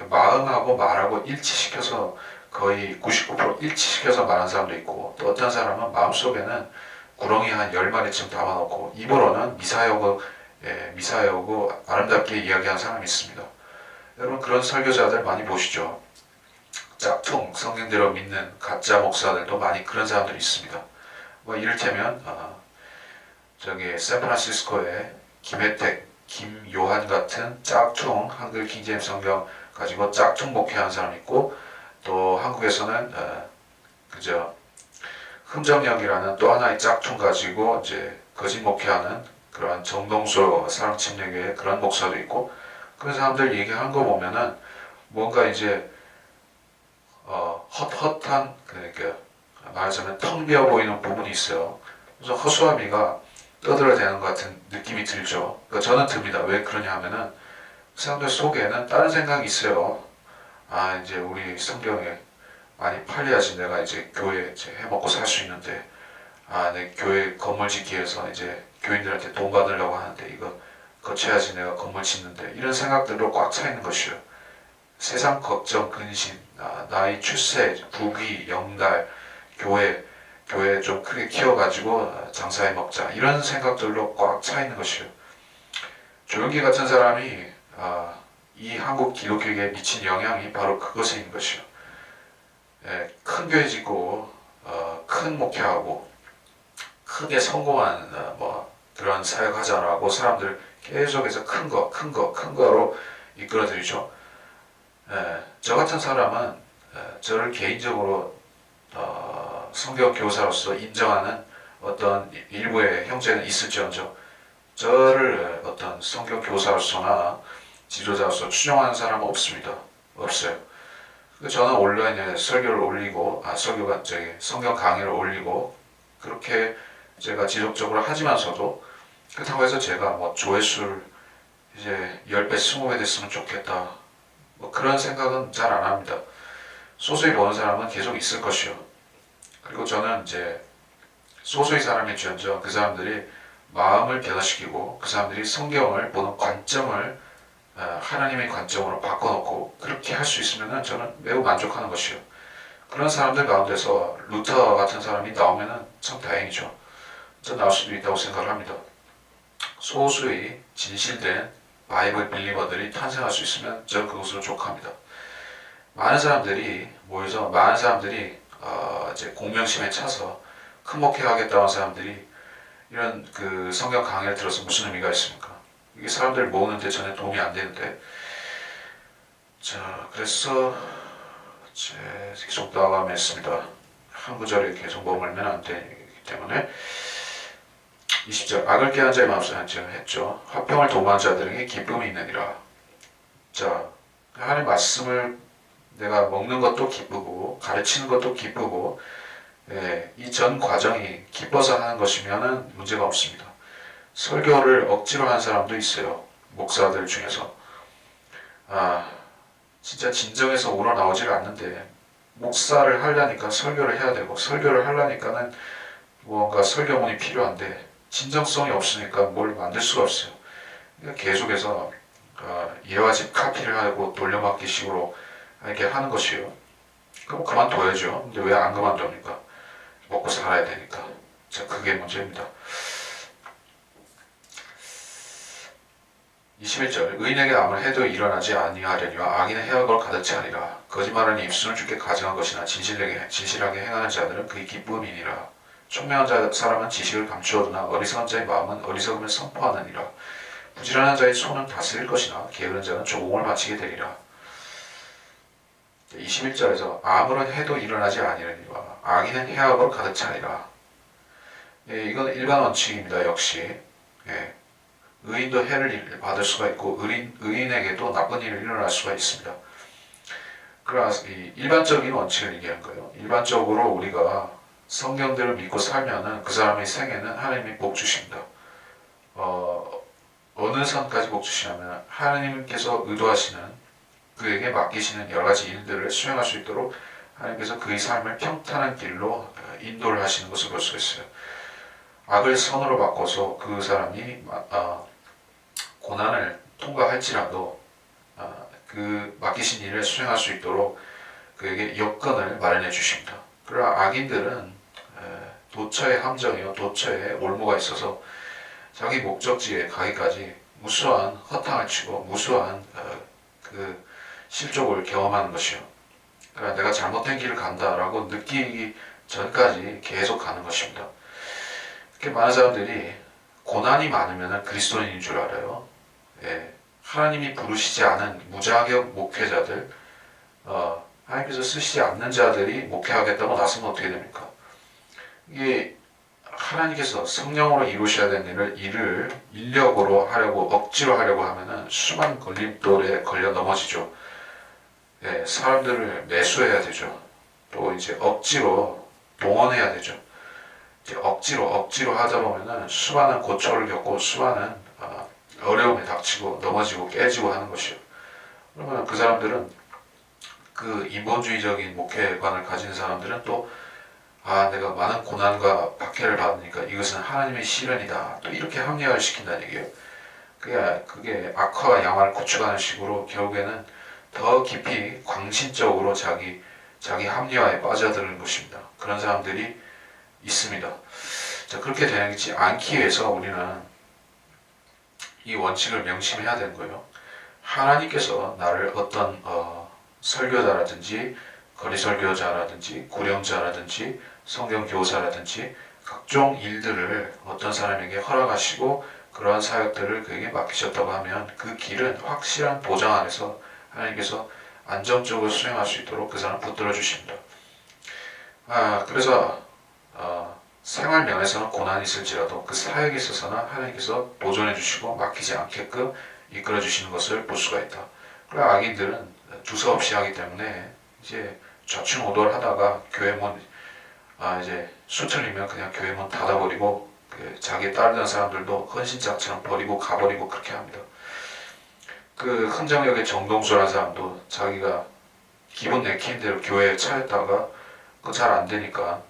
마음하고 말하고 일치시켜서 거의 99% 일치시켜서 말하는 사람도 있고 또 어떤 사람은 마음속에는 구렁이 한 10마리쯤 담아놓고 입으로는 미사여고 아름답게 이야기하는 사람이 있습니다. 여러분 그런 설교자들 많이 보시죠. 짝퉁 성경대로 믿는 가짜 목사들도 많이 그런 사람들이 있습니다. 뭐 이를테면 저기 샌프란시스코에 김혜택, 김요한 같은 짝퉁 한글 킹제임스 성경 가지고 짝퉁 목회하는 사람 있고 또 한국에서는 그저 흠정역이라는 또 하나의 짝퉁 가지고 이제 거짓 목회하는 그런 정동수 사랑침례교회 그런 목사도 있고 그런 사람들 얘기하는 거 보면은 뭔가 이제 헛헛한 그러니까 말하자면 텅 비어 보이는 부분이 있어요. 그래서 허수아비가 떠들어대는 것 같은 느낌이 들죠. 그러니까 저는 듭니다. 왜 그러냐 하면은 사람들 속에는 다른 생각이 있어요. 이제 우리 성경에 많이 팔려야지 내가 이제 교회 이제 해먹고 살 수 있는데 내 교회 건물 짓기 위해서 이제 교인들한테 돈 받으려고 하는데 이거 거쳐야지 내가 건물 짓는데 이런 생각들로 꽉 차 있는 것이요. 세상 걱정, 근심, 나의 출세, 부귀, 영달, 교회 좀 크게 키워가지고 장사해 먹자 이런 생각들로 꽉 차 있는 것이요. 조용기 같은 사람이 이 한국 기독교에 미친 영향이 바로 그것에 있는 것이요. 큰 교회 짓고 큰 목회하고 크게 성공한 그런 사역하자라고 사람들 계속해서 큰 거로 이끌어들이죠. 저 같은 사람은 저를 개인적으로 성경 교사로서 인정하는 어떤 일부의 형제는 있을지언정 저를 어떤 성경 교사로서나 지도자로서 추종하는 사람은 없습니다. 없어요. 저는 온라인에 설교를 올리고 성경 강의를 올리고 그렇게 제가 지속적으로 하지만서도 그렇다고 해서 제가 뭐 조회수를 이제 10배, 20배 됐으면 좋겠다 뭐 그런 생각은 잘 안 합니다. 소수히 보는 사람은 계속 있을 것이요. 그리고 저는 이제 소수의 사람일지언정 그 사람들이 마음을 변화시키고 그 사람들이 성경을 보는 관점을 하나님의 관점으로 바꿔놓고 그렇게 할 수 있으면 저는 매우 만족하는 것이요. 그런 사람들 가운데서 루터 같은 사람이 나오면 참 다행이죠. 저 나올 수도 있다고 생각을 합니다. 소수의 진실된 바이블 빌리버들이 탄생할 수 있으면 저는 그것으로 족합니다. 많은 사람들이 모여서 많은 사람들이 이제 공명심에 차서 큰 목회하겠다는 사람들이 이런 그 성경 강의를 들어서 무슨 의미가 있습니까? 이게 사람들 모으는데 전혀 도움이 안 되는데 자 그래서 계속 나아가겠습니다. 한 구절에 계속 머물면 안 되기 때문에 20절 악을 깨한 자의 마음속에 지금 했죠. 화평을 도모한 자들에게 기쁨이 있느니라. 자, 하나님 말씀을 내가 먹는 것도 기쁘고 가르치는 것도 기쁘고 예, 이 전 과정이 기뻐서 하는 것이면 문제가 없습니다. 설교를 억지로 하는 사람도 있어요. 목사들 중에서. 진짜 진정해서 우러나오질 않는데 목사를 하려니까 설교를 해야 되고 설교를 하려니까는 뭔가 설교문이 필요한데 진정성이 없으니까 뭘 만들 수가 없어요. 그러니까 계속해서 예화집 카피를 하고 돌려막기 식으로 이렇게 하는 것이요. 그럼 그만둬야죠. 근데 왜 안 그만둡니까? 먹고 살아야 되니까. 자, 그게 문제입니다. 21절 의인에게 아무리 해도 일어나지 아니하려니와 악인의 해악으로 가득 차리라. 거짓말하는 입술은 주께 가증한 것이나 진실하게 행하는 자들은 그의 기쁨이니라. 총명한 사람은 지식을 감추어두나 어리석은 자의 마음은 어리석음을 선포하느니라. 부지런한 자의 손은 다스릴 것이나 게으른 자는 조공을 바치게 되리라. 21절에서 아무런 해도 일어나지 아니하려니와 악인은 해악으로 가득 차리라. 예, 이건 일반 원칙입니다. 역시 예, 의인도 해를 받을 수가 있고 의인에게도 나쁜 일이 일어날 수가 있습니다. 그래서 이 일반적인 원칙을 얘기한 거예요. 일반적으로 우리가 성경들을 믿고 살면은 그 사람의 생애는 하나님이 복 주십니다. 어느 선까지 복 주시냐면 하나님께서 의도하시는 그에게 맡기시는 여러 가지 일들을 수행할 수 있도록 하나님께서 그의 삶을 평탄한 길로 인도를 하시는 것을 볼 수 있어요. 악을 선으로 바꿔서 그 사람이 고난을 통과할지라도 그 맡기신 일을 수행할 수 있도록 그에게 여건을 마련해 주십니다. 그러나 악인들은 도처의 함정이요 도처에 올무가 있어서 자기 목적지에 가기까지 무수한 허탕을 치고 무수한 그 실족을 경험하는 것이요. 그러니까 내가 잘못된 길을 간다라고 느끼기 전까지 계속 가는 것입니다. 이렇게 많은 사람들이 고난이 많으면 그리스도인인 줄 알아요. 예, 하나님이 부르시지 않은 무자격 목회자들, 하나님께서 쓰시지 않는 자들이 목회하겠다고 나서면 어떻게 됩니까? 이게 하나님께서 성령으로 이루셔야 되는 일을 인력으로 하려고 억지로 하려고 하면은 수많은 걸림돌에 걸려 넘어지죠. 예, 사람들을 매수해야 되죠. 또 이제 억지로 동원해야 되죠. 이제 억지로 하다 보면은 수많은 고초를 겪고 수많은 어려움에 닥치고 넘어지고 깨지고 하는 것이요. 그러면 그 사람들은 그 인본주의적인 목회관을 가진 사람들은 또 내가 많은 고난과 박해를 받으니까 이것은 하나님의 시련이다. 또 이렇게 합리화를 시킨다는 얘기예요. 그게 악화와 양화를 구축하는 식으로 결국에는 더 깊이 광신적으로 자기 합리화에 빠져드는 것입니다. 그런 사람들이 있습니다. 자, 그렇게 되지 않기 위해서 우리는 이 원칙을 명심해야 되는 거예요. 하나님께서 나를 어떤 설교자라든지 거리설교자라든지 구령자라든지 성경교사라든지 각종 일들을 어떤 사람에게 허락하시고 그러한 사역들을 그에게 맡기셨다고 하면 그 길은 확실한 보장 안에서 하나님께서 안정적으로 수행할 수 있도록 그 사람을 붙들어 주십니다. 그래서 생활 면에서는 고난이 있을지라도 그 사역에 있어서는 하나님께서 보존해 주시고 막히지 않게끔 이끌어 주시는 것을 볼 수가 있다. 그리고 악인들은 두서없이 하기 때문에 이제 좌충우돌 하다가 교회 문 이제 수틀리면 그냥 교회 문 닫아버리고 자기 따르던 사람들도 헌신짝처럼 버리고 가버리고 그렇게 합니다. 그 흥정역의 정동수라는 사람도 자기가 기분 내키는 대로 교회에 차였다가 그 잘 안 되니까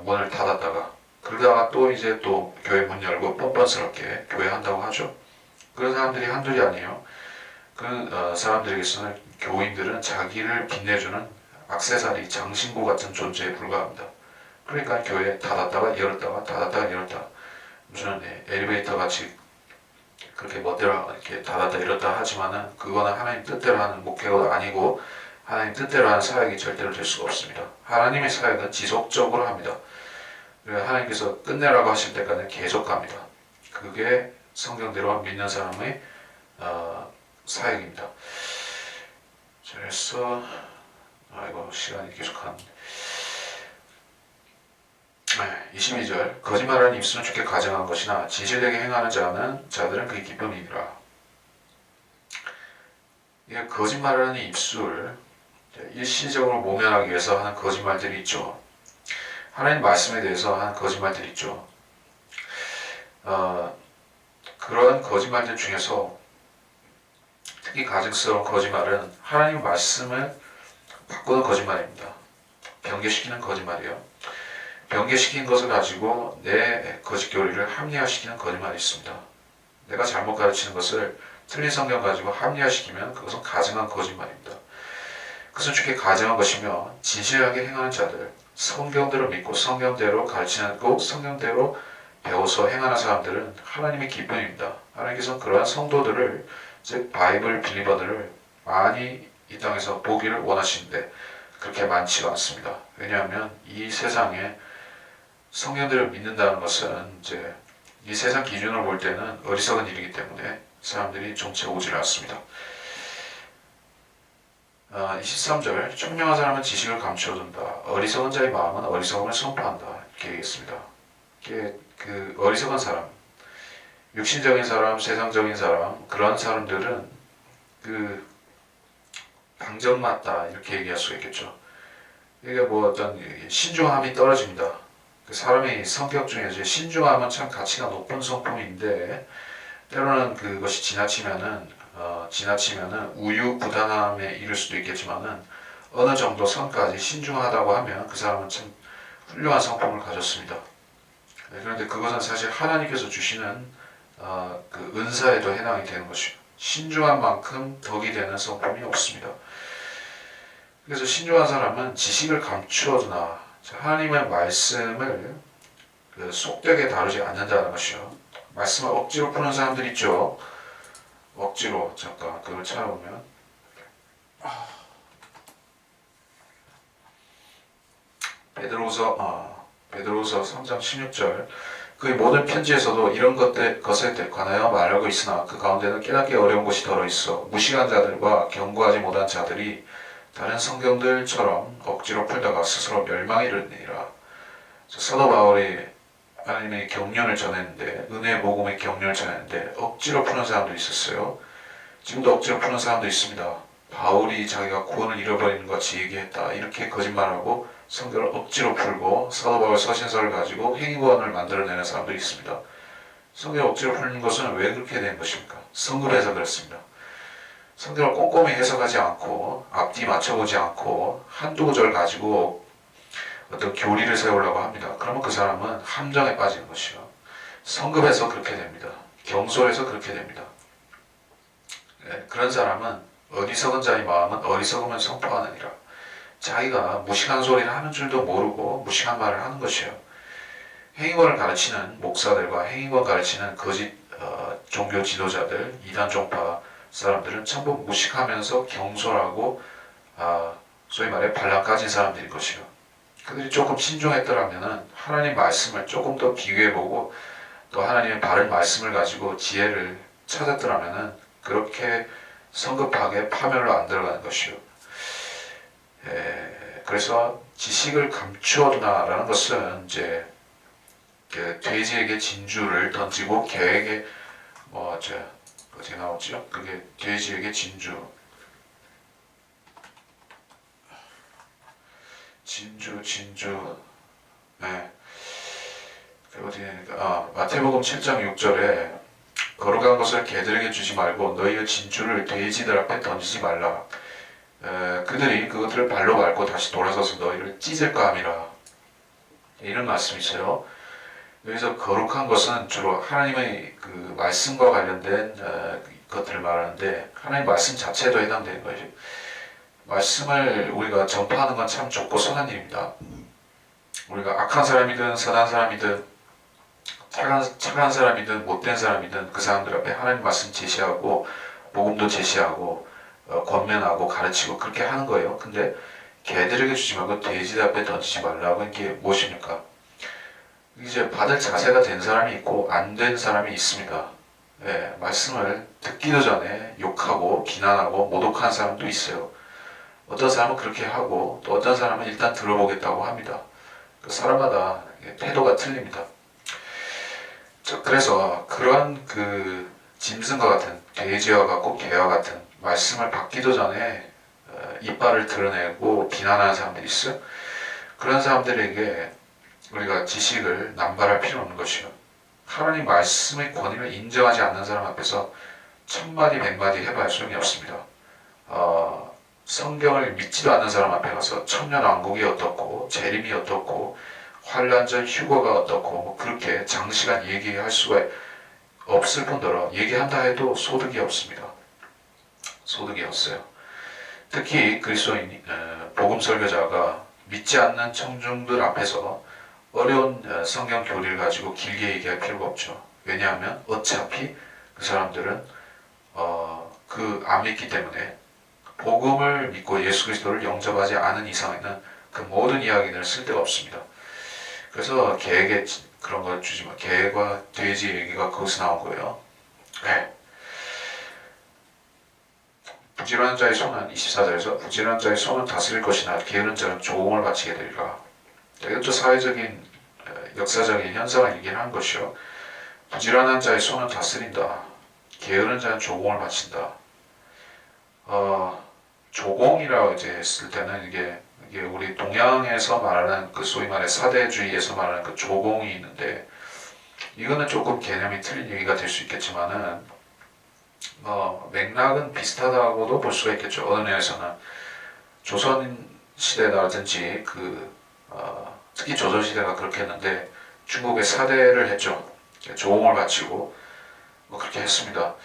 문을 닫았다가 그러다가 또 이제 또 교회 문 열고 뻔뻔스럽게 교회 한다고 하죠. 그런 사람들이 한둘이 아니에요. 그 사람들에게서는 교인들은 자기를 빛내주는 액세서리 장신구 같은 존재에 불과합니다. 그러니까 교회 닫았다가 열었다가 닫았다가 열었다 무슨 엘리베이터 같이 그렇게 멋대로 이렇게 닫았다 열었다 하지만은 그거는 하나님 뜻대로 하는 목회가 아니고 하나님 뜻대로 하는 사역이 절대로 될 수가 없습니다. 하나님의 사역은 지속적으로 합니다. 하나님께서 끝내라고 하실 때까지 계속 갑니다. 그게 성경대로 믿는 사람의 사역입니다. 그래서 시간이 계속 한 22절 거짓말하는 입술은 주께 가증한 것이나 진실되게 행하는 자들은 그의 기쁨이니라. 이게 거짓말하는 입술, 일시적으로 모면하기 위해서 하는 거짓말들이 있죠. 하나님 말씀에 대해서 하는 거짓말들이 있죠. 그런 거짓말들 중에서 특히 가증스러운 거짓말은 하나님 말씀을 바꾸는 거짓말입니다. 변개시키는 거짓말이요. 변개시킨 것을 가지고 내 거짓 교리를 합리화시키는 거짓말이 있습니다. 내가 잘못 가르치는 것을 틀린 성경 가지고 합리화시키면 그것은 가증한 거짓말입니다. 그것은 주께 가증한 것이며 진실하게 행하는 자들, 성경대로 믿고 성경대로 가르치고 성경대로 배워서 행하는 사람들은 하나님의 기쁨입니다. 하나님께서는 그러한 성도들을, 즉 바이블 빌리버들을 많이 이 땅에서 보기를 원하시는데 그렇게 많지가 않습니다. 왜냐하면 이 세상에 성경대로 믿는다는 것은 이제 이 세상 기준으로 볼 때는 어리석은 일이기 때문에 사람들이 정체 오질 않습니다. 23절 총명한 사람은 지식을 감추어둔다. 어리석은 자의 마음은 어리석음을 선포한다. 이렇게 얘기했습니다. 이게 그 어리석은 사람, 육신적인 사람, 세상적인 사람, 그런 사람들은 그 방정맞다 이렇게 얘기할 수가 있겠죠. 이게 뭐 어떤 신중함이 떨어집니다. 그 사람의 성격 중에 이제 신중함은 참 가치가 높은 성품인데 때로는 그것이 지나치면은 우유부단함에 이를 수도 있겠지만은 어느 정도 선까지 신중하다고 하면 그 사람은 참 훌륭한 성품을 가졌습니다. 그런데 그것은 사실 하나님께서 주시는 그 은사에도 해당이 되는 것이죠. 신중한 만큼 덕이 되는 성품이 없습니다. 그래서 신중한 사람은 지식을 감추어두나 하나님의 말씀을 속되게 다루지 않는다는 것이요. 말씀을 억지로 푸는 사람들 있죠. 억지로 잠깐 그걸 찾아보면 베드로후서 3장 16절 그의 모든 편지에서도 이런 것에 관하여 말하고 있으나 그 가운데는 깨닫기 어려운 것이 들어있어 무식한 자들과 경고하지 못한 자들이 다른 성경들처럼 억지로 풀다가 스스로 멸망에 이르니라. 사도 바울이 하나님의 경륜을 전했는데 은혜의 복음의 경륜을 전했는데 억지로 푸는 사람도 있었어요. 지금도 억지로 푸는 사람도 있습니다. 바울이 자기가 구원을 잃어버리는 것 같이 얘기했다 이렇게 거짓말하고 성경을 억지로 풀고 사도 바울 서신서를 가지고 행위구원을 만들어내는 사람도 있습니다. 성경을 억지로 푸는 것은 왜 그렇게 된 것입니까? 성급해서 그렇습니다. 성경을 꼼꼼히 해석하지 않고 앞뒤 맞춰보지 않고 한두 구절 가지고 어떤 교리를 세우려고 합니다. 그러면 그 사람은 함정에 빠지는 것이요. 성급해서 그렇게 됩니다. 경솔해서 그렇게 됩니다. 그런 사람은 어리석은 자의 마음은 어리석음을 선포하느니라. 자기가 무식한 소리를 하는 줄도 모르고 무식한 말을 하는 것이요. 행위권을 가르치는 목사들과 행위권 가르치는 거짓 종교 지도자들, 이단 종파 사람들은 전부 무식하면서 경솔하고 소위 말해 반란 까진 사람들인 것이요. 그들이 조금 신중했더라면 하나님 말씀을 조금 더 비교해보고 또 하나님의 바른 말씀을 가지고 지혜를 찾았더라면 그렇게 성급하게 파멸로 안 들어가는 것이요. 그래서 지식을 감추어두나라는 것은 이제 돼지에게 진주를 던지고 개에게 어떻게 나오죠? 그게 돼지에게 진주. 네. 어디니까 마태복음 7장 6절에 거룩한 것을 개들에게 주지 말고 너희의 진주를 돼지들 앞에 던지지 말라. 그들이 그것들을 발로 밟고 다시 돌아서서 너희를 찢을까 함이라. 이런 말씀이 있어요. 여기서 거룩한 것은 주로 하나님의 그 말씀과 관련된 것들을 말하는데 하나님 말씀 자체도 해당되는 거죠. 말씀을 우리가 전파하는 건 참 좋고 선한 일입니다. 우리가 악한 사람이든 선한 사람이든 착한 사람이든 못된 사람이든 그 사람들 앞에 하나님 말씀 제시하고 복음도 제시하고 권면하고 가르치고 그렇게 하는 거예요. 근데 개들에게 주지 말고 돼지 앞에 던지지 말라고 이게 무엇입니까? 이제 받을 자세가 된 사람이 있고 안 된 사람이 있습니다. 말씀을 듣기도 전에 욕하고 비난하고 모독한 사람도 있어요. 어떤 사람은 그렇게 하고 또 어떤 사람은 일단 들어보겠다고 합니다. 그 사람마다 태도가 틀립니다. 그래서 그런 그 짐승과 같은 돼지와 같고 개와 같은 말씀을 받기도 전에 이빨을 드러내고 비난하는 사람들이 있어요. 그런 사람들에게 우리가 지식을 남발할 필요 없는 것이요. 하나님 말씀의 권위를 인정하지 않는 사람 앞에서 천마디 백마디 해봐야 소용이 없습니다. 성경을 믿지도 않는 사람 앞에 가서 천년왕국이 어떻고 재림이 어떻고 환란전 휴거가 어떻고 뭐 그렇게 장시간 얘기할 수가 없을 뿐더러 얘기한다 해도 소득이 없습니다. 소득이 없어요. 특히 그리스도인 복음 설교자가 믿지 않는 청중들 앞에서 어려운 성경 교리를 가지고 길게 얘기할 필요가 없죠. 왜냐하면 어차피 그 사람들은 안 믿기 때문에 복음을 믿고 예수 그리스도를 영접하지 않은 이상에는 그 모든 이야기는 쓸데가 없습니다. 그래서 개에게 그런 걸 주지 마. 개과 돼지 얘기가 거기서 나온 거예요. 네. 부지런한 자의 손은 24절에서 부지런한 자의 손은 다스릴 것이나 게으른 자는 조공을 바치게 되리라. 이것도 사회적인 역사적인 현상을 얘기하는 것이요. 부지런한 자의 손은 다스린다. 게으른 자는 조공을 바친다. 조공이라고 이제 했을 때는 이게 우리 동양에서 말하는 그 소위 말해 사대주의에서 말하는 그 조공이 있는데 이거는 조금 개념이 틀린 얘기가 될 수 있겠지만은 맥락은 비슷하다고도 볼 수가 있겠죠. 어느 면에서는 조선 시대라든지 특히 조선 시대가 그렇게 했는데 중국의 사대를 했죠. 조공을 바치고 뭐 그렇게 했습니다.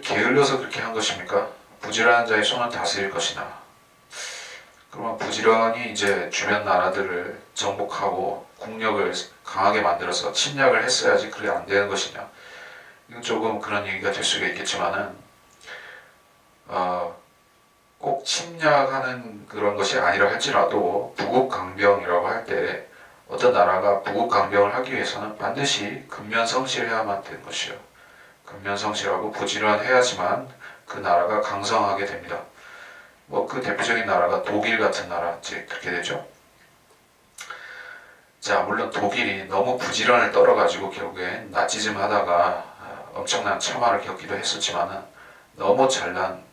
게을러서 그렇게 한 것입니까? 부지런한 자의 손은 다스릴 것이나. 그러면 부지런히 이제 주변 나라들을 정복하고 국력을 강하게 만들어서 침략을 했어야지 그게 안 되는 것이냐. 이건 조금 그런 얘기가 될 수가 있겠지만은 꼭 침략하는 그런 것이 아니라 할지라도 부국강병이라고 할 때 어떤 나라가 부국강병을 하기 위해서는 반드시 근면성실해야만 되는 것이요. 근면성실하고 부지런해야지만 그 나라가 강성하게 됩니다. 그 대표적인 나라가 독일 같은 나라, 이제 그렇게 되죠. 자, 물론 독일이 너무 부지런을 떨어가지고 결국엔 나치즘 하다가 엄청난 참화를 겪기도 했었지만은 너무 잘난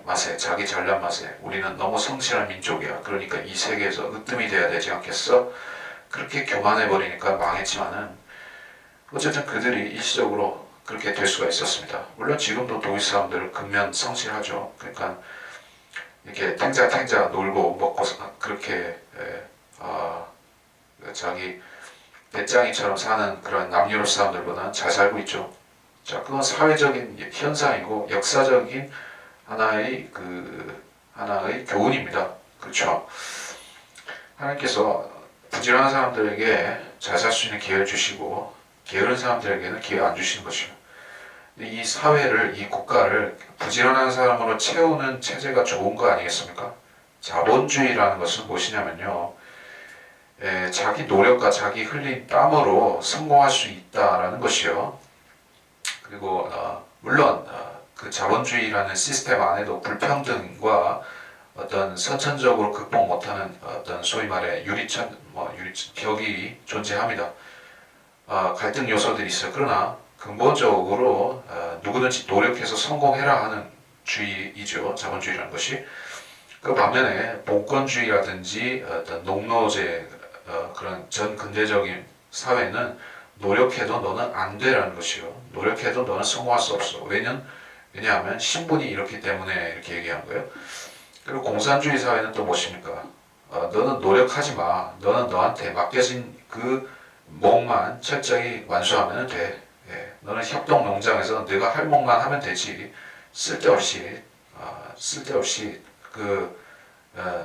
맛에, 자기 잘난 맛에 우리는 너무 성실한 민족이야. 그러니까 이 세계에서 으뜸이 돼야 되지 않겠어? 그렇게 교만해버리니까 망했지만은 어쨌든 그들이 일시적으로 그렇게 될 수가 있었습니다. 물론 지금도 독일 사람들은 근면 성실하죠. 그러니까 이렇게 탱자 놀고 먹고 그렇게 자기 배짱이처럼 사는 그런 남유럽 사람들보다는 잘 살고 있죠. 자, 그건 사회적인 현상이고 역사적인 하나의 교훈입니다. 그렇죠? 하나님께서 부지런한 사람들에게 잘 살 수 있는 기회를 주시고 게으른 사람들에게는 기회 안 주시는 것이죠. 이 사회를, 이 국가를 부지런한 사람으로 채우는 체제가 좋은 거 아니겠습니까? 자본주의라는 것은 무엇이냐면요. 자기 노력과 자기 흘린 땀으로 성공할 수 있다라는 것이요. 그리고 물론 그 자본주의라는 시스템 안에도 불평등과 어떤 선천적으로 극복 못하는 어떤 소위 말해 벽이 존재합니다. 갈등 요소들이 있어요. 그러나 근본적으로 누구든지 노력해서 성공해라 하는 주의이죠. 자본주의라는 것이. 그 반면에 봉건주의라든지 어떤 농노제 그런 전 근대적인 사회는 노력해도 너는 안 되라는 것이요. 노력해도 너는 성공할 수 없어. 왜냐하면 신분이 이렇기 때문에 이렇게 얘기한 거예요. 그리고 공산주의 사회는 또 무엇입니까? 너는 노력하지 마. 너는 너한테 맡겨진 그 몫만 철저히 완수하면 돼. 너는 협동 농장에서 내가 할 몫만 하면 되지. 쓸데없이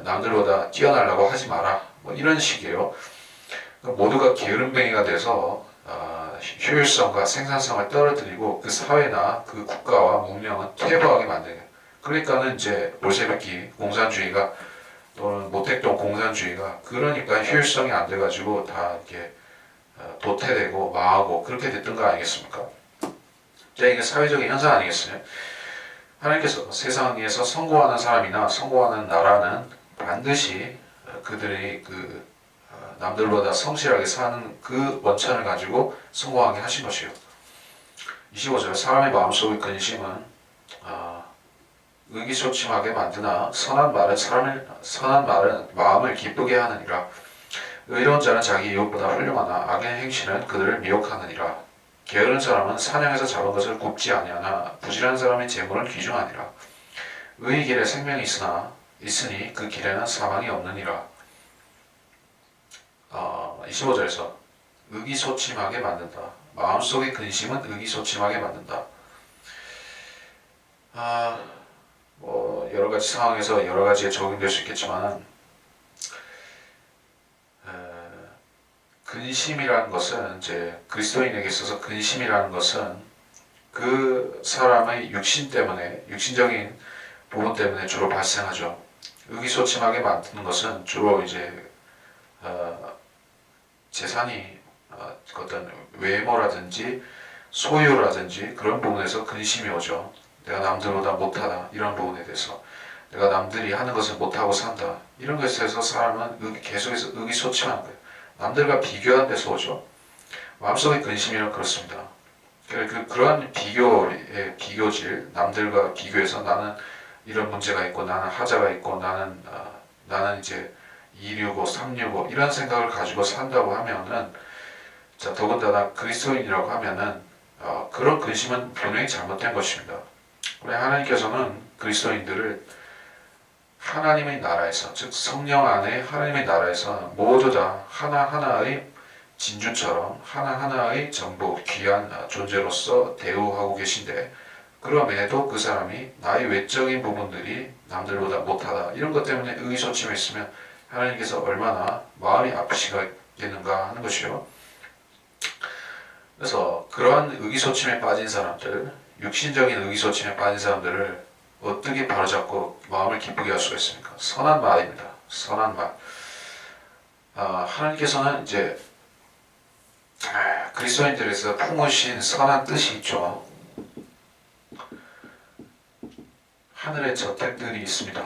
남들보다 뛰어나려고 하지 마라. 뭐 이런 식이에요. 모두가 게으름뱅이가 돼서 효율성과 생산성을 떨어뜨리고 그 사회나 그 국가와 문명은 퇴보하게 만드는 거예요. 그러니까는 이제 볼셰비키 공산주의가 또는 모택동 공산주의가 그러니까 효율성이 안 돼가지고 다 이렇게 도태되고 망하고 그렇게 됐던 거 아니겠습니까? 자, 이게 사회적인 현상 아니겠어요? 하나님께서 세상에서 성공하는 사람이나 성공하는 나라는 반드시 그들의 남들보다 성실하게 사는 그 원천을 가지고 성공하게 하신 것이요. 25절 사람의 마음속의 근심은 의기소침하게 만드나 선한 말은 마음을 기쁘게 하느니라. 의로운 자는 자기 이웃보다 훌륭하나 악의 행실은 그들을 미혹하느니라. 게으른 사람은 사냥에서 잡은 것을 굽지 아니하나 부지런한 사람의 재물은 귀중하니라. 의의 길에 생명이 있으니 그 길에는 사망이 없느니라. 25절에서 의기소침하게 만든다. 마음속의 근심은 의기소침하게 만든다. 여러 가지 상황에서 여러 가지에 적용될 수 있겠지만, 근심이라는 것은 이제 그리스도인에게 있어서 근심이라는 것은 그 사람의 육신적인 부분 때문에 주로 발생하죠. 의기소침하게 만드는 것은 주로 이제 재산이 어떤 외모라든지 소유라든지 그런 부분에서 근심이 오죠. 내가 남들보다 못하다 이런 부분에 대해서 내가 남들이 하는 것을 못하고 산다 이런 것에 대해서 사람은 계속해서 의기소침한 거예요. 남들과 비교하는 데서 오죠. 마음속의 근심이란 그렇습니다. 그러한 비교질, 남들과 비교해서 나는 이런 문제가 있고 나는 하자가 있고 나는 이제 2류고 3류고 이런 생각을 가지고 산다고 하면은, 자, 더군다나 그리스도인이라고 하면은 그런 근심은 분명히 잘못된 것입니다. 우리 하나님께서는 그리스도인들을 하나님의 나라에서, 즉 성령 안에 하나님의 나라에서 모두 다 하나하나의 진주처럼 하나하나의 전부 귀한 존재로서 대우하고 계신데, 그럼에도 그 사람이 나의 외적인 부분들이 남들보다 못하다 이런 것 때문에 의기소침해 있으면 하나님께서 얼마나 마음이 아프시겠는가 하는 것이요. 그래서 그러한 의기소침에 빠진 사람들, 육신적인 의기소침에 빠진 사람들을 어떻게 바로잡고 마음을 기쁘게 할 수가 있습니까? 선한 말입니다. 선한 말. 하나님께서는 이제 그리스도인들에서 품으신 선한 뜻이 있죠. 하늘에 저택들이 있습니다.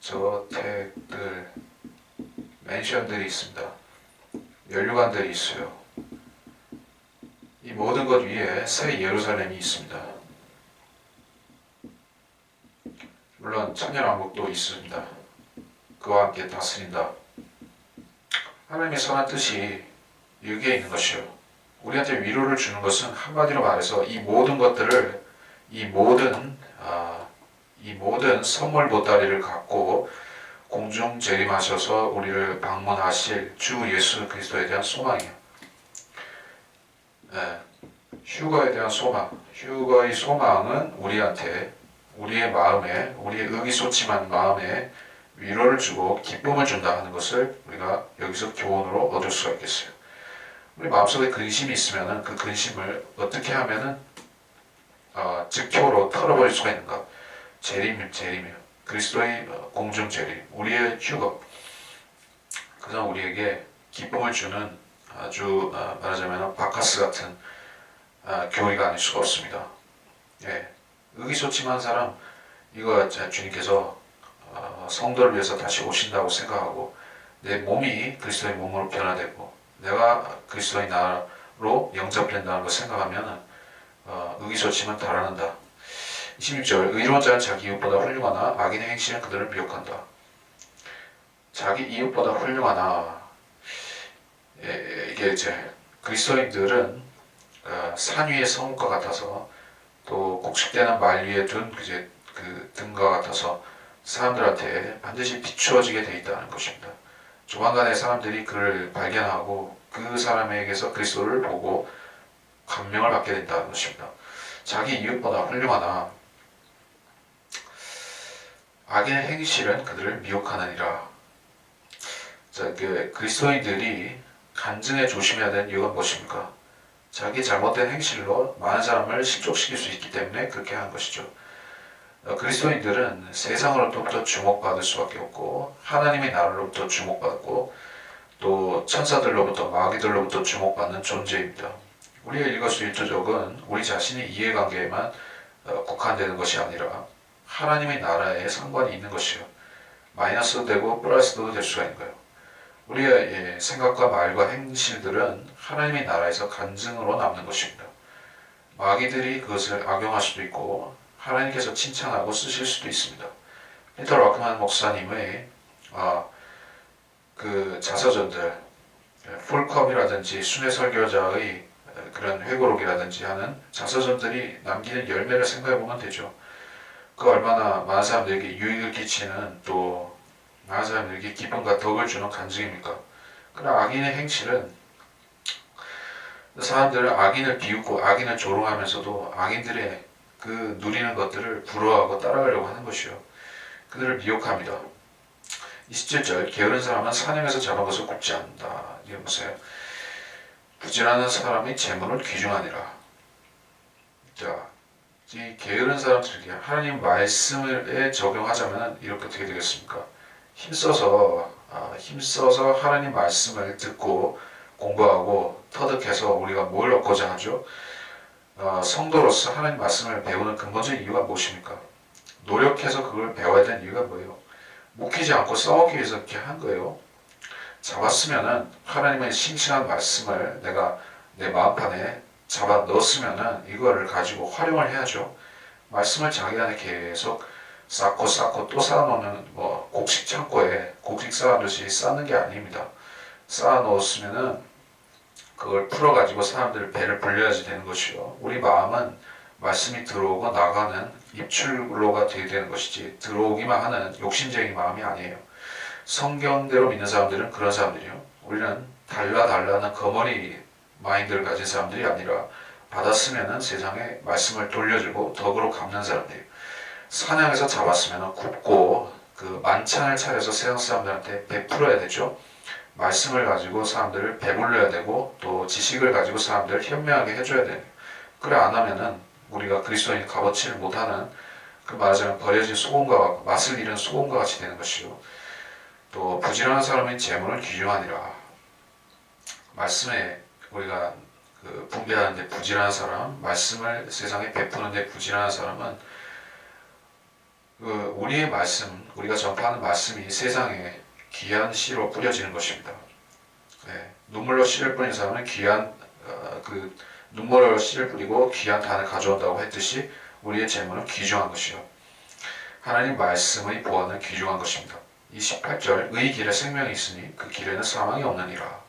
저택들, 맨션들이 있습니다. 면류관들이 있어요. 이 모든 것 위에 새 예루살렘이 있습니다. 물론 천년왕국도 있습니다. 그와 함께 다스린다. 하나님의 선한 뜻이 여기에 있는 것이요. 우리한테 위로를 주는 것은 한마디로 말해서 이 모든 것들을, 이 모든 선물 보따리를 갖고 공중 재림하셔서 우리를 방문하실 주 예수 그리스도에 대한 소망이에요. 휴거에 대한 소망. 휴거의 소망은 우리한테, 우리의 마음에, 우리의 의기소침한 마음에 위로를 주고 기쁨을 준다 하는 것을 우리가 여기서 교훈으로 얻을 수가 있겠어요. 우리 마음속에 근심이 있으면 그 근심을 어떻게 하면은 즉효로 털어버릴 수가 있는가? 재림이요. 그리스도의 공중 재림, 우리의 휴거. 그래서 우리에게 기쁨을 주는 아주 말하자면 바카스 같은 교리가 아닐 수가 없습니다. 의기소침한 사람, 이거 주님께서 성도를 위해서 다시 오신다고 생각하고 내 몸이 그리스도의 몸으로 변화되고 내가 그리스도의 나라로 영접된다는 걸 생각하면 의기소침은 달아난다. 26절 의로운 자는 자기 이웃보다 훌륭하나 악인의 행실은 그들을 미혹한다. 자기 이웃보다 훌륭하나, 이게 이제 그리스도인들은 산 위의 성과 같아서 또 곡식되는 말 위에 둔 그 등과 같아서 사람들한테 반드시 비추어지게 돼 있다는 것입니다. 조만간에 사람들이 그를 발견하고 그 사람에게서 그리스도를 보고 감명을 받게 된다는 것입니다. 자기 이웃보다 훌륭하나 악의 행실은 그들을 미혹하느니라. 자, 그리스도인들이 간증에 조심해야 되는 이유가 무엇입니까? 자기 잘못된 행실로 많은 사람을 실족시킬 수 있기 때문에 그렇게 하는 것이죠. 그리스도인들은 세상으로부터 주목받을 수밖에 없고 하나님의 나라로부터 주목받고 또 천사들로부터 마귀들로부터 주목받는 존재입니다. 우리의 일거수일투족은 우리 자신의 이해관계에만 국한되는 것이 아니라 하나님의 나라에 상관이 있는 것이요. 마이너스도 되고 플러스도 될 수가 있는 거예요. 우리의 생각과 말과 행실들은 하나님의 나라에서 간증으로 남는 것입니다. 마귀들이 그것을 악용할 수도 있고 하나님께서 칭찬하고 쓰실 수도 있습니다. 피터 락만 목사님의 그 자서전들, 폴컵이라든지 순회 설교자의 그런 회고록이라든지 하는 자서전들이 남기는 열매를 생각해 보면 되죠. 그 얼마나 많은 사람들에게 유익을 끼치는, 또 많은 사람들에게 기쁨과 덕을 주는 간증입니까? 그러나 악인의 행실은, 사람들은 악인을 비웃고 악인을 조롱하면서도 악인들의 그 누리는 것들을 부러워하고 따라가려고 하는 것이요, 그들을 미혹합니다. 27절, 게으른 사람은 사냥에서 잡은 것을 굽지 않는다. 이게 보세요. 부지런한 사람이 재물을 귀중하니라. 자, 이 게으른 사람들에게 하나님 말씀에 적용하자면 이렇게 어떻게 되겠습니까? 힘써서 하나님 말씀을 듣고 공부하고 터득해서 우리가 뭘 얻고자 하죠? 성도로서 하나님 말씀을 배우는 근본적인 이유가 무엇입니까? 노력해서 그걸 배워야 되는 이유가 뭐예요? 묵히지 않고 써먹기 위해서 이렇게 한 거예요. 잡았으면은 하나님의 싱싱한 말씀을 내가 내 마음판에 잡아 넣었으면은 이거를 가지고 활용을 해야죠. 말씀을 자기 안에 계속 쌓고 또 쌓아놓는, 곡식 창고에 곡식 쌓아놓듯이 쌓는 게 아닙니다. 쌓아놓았으면은 그걸 풀어가지고 사람들 배를 불려야지 되는 것이요. 우리 마음은 말씀이 들어오고 나가는 입출로가 되어야 되는 것이지, 들어오기만 하는 욕심쟁이 마음이 아니에요. 성경대로 믿는 사람들은 그런 사람들이요. 우리는 달라는 거머리 마인드를 가진 사람들이 아니라 받았으면은 세상에 말씀을 돌려주고 덕으로 갚는 사람들이에요. 사냥에서 잡았으면은 굽고 그 만찬을 차려서 세상 사람들한테 베풀어야 되죠. 말씀을 가지고 사람들을 배불러야 되고 또 지식을 가지고 사람들을 현명하게 해줘야 돼요. 그래 안 하면은 우리가 그리스도인 값어치를 못하는, 그 말하자면 버려진 소금과 맛을 잃은 소금과 같이 되는 것이요. 또 부지런한 사람은 재물을 귀중하니라. 말씀에 우리가 분배하는데 부지런한 사람, 말씀을 세상에 베푸는데 부지런한 사람은 우리의 말씀, 우리가 전파하는 말씀이 세상에 귀한 씨로 뿌려지는 것입니다. 눈물로 씨를 뿌리는 사람은 귀한 눈물로 씨를 뿌리고 귀한 단을 가져온다고 했듯이 우리의 재물은 귀중한 것이요, 하나님 말씀의 보안은 귀중한 것입니다. 28절, 의 길에 생명이 있으니 그 길에는 사망이 없느니라.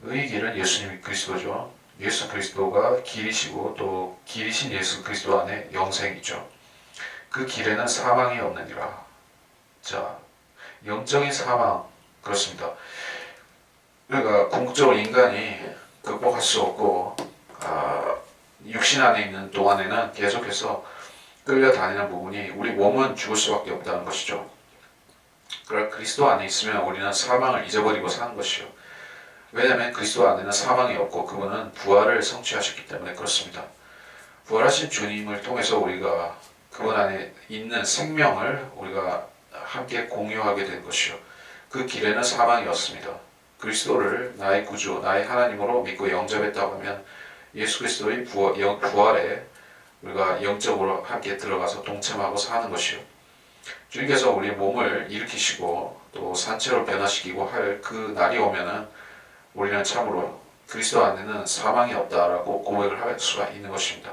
의 길은 예수님 그리스도죠. 예수 그리스도가 길이시고 또 길이신 예수 그리스도 안에 영생이죠. 그 길에는 사망이 없느니라. 자, 영적인 사망, 그렇습니다. 그러니까 궁극적으로 인간이 극복할 수 없고 육신 안에 있는 동안에는 계속해서 끌려다니는 부분이, 우리 몸은 죽을 수밖에 없다는 것이죠. 그러나 그리스도 안에 있으면 우리는 사망을 잊어버리고 사는 것이요. 왜냐하면 그리스도 안에는 사망이 없고 그분은 부활을 성취하셨기 때문에 그렇습니다. 부활하신 주님을 통해서 우리가 그분 안에 있는 생명을 우리가 함께 공유하게 된 것이요, 그 길에는 사망이 없습니다. 그리스도를 나의 구주, 나의 하나님으로 믿고 영접했다고 하면 예수 그리스도의 부활에 우리가 영적으로 함께 들어가서 동참하고 사는 것이요, 주님께서 우리 몸을 일으키시고 또 산채로 변화시키고 할 그 날이 오면은 우리는 참으로 그리스도 안에는 사망이 없다라고 고백을 할 수가 있는 것입니다.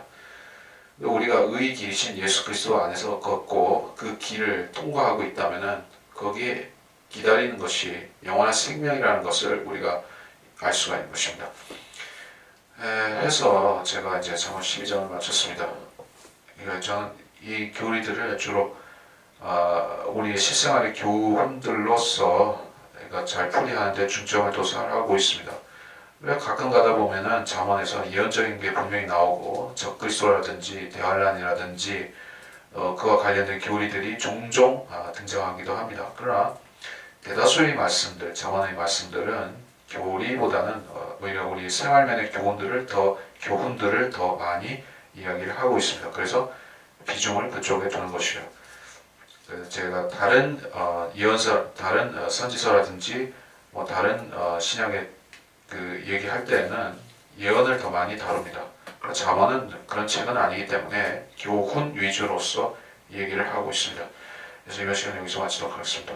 우리가 의의 길이신 예수 그리스도 안에서 걷고 그 길을 통과하고 있다면은 거기에 기다리는 것이 영원한 생명이라는 것을 우리가 알 수가 있는 것입니다. 해서 제가 이제 잠언 12장을 마쳤습니다. 저는 이 교리들을 주로 우리의 실생활의 교훈들로서 잘 풀이하는데 중점을 둬서 하고 있습니다. 가끔 가다 보면은 잠언에서 예언적인 게 분명히 나오고 적그리스도라든지 대환란이라든지 그와 관련된 교리들이 종종 등장하기도 합니다. 그러나 대다수의 말씀들, 잠언의 말씀들은 교리보다는 오히려 우리 생활면의 교훈들을 더 많이 이야기를 하고 있습니다. 그래서 비중을 그쪽에 두는 것이요. 제가 다른 예언서, 다른 선지서라든지 다른 신약의 얘기할 때는 예언을 더 많이 다룹니다. 잠언은 그런 책은 아니기 때문에 교훈 위주로서 얘기를 하고 있습니다. 그래서 이번 시간 여기서 마치도록 하겠습니다.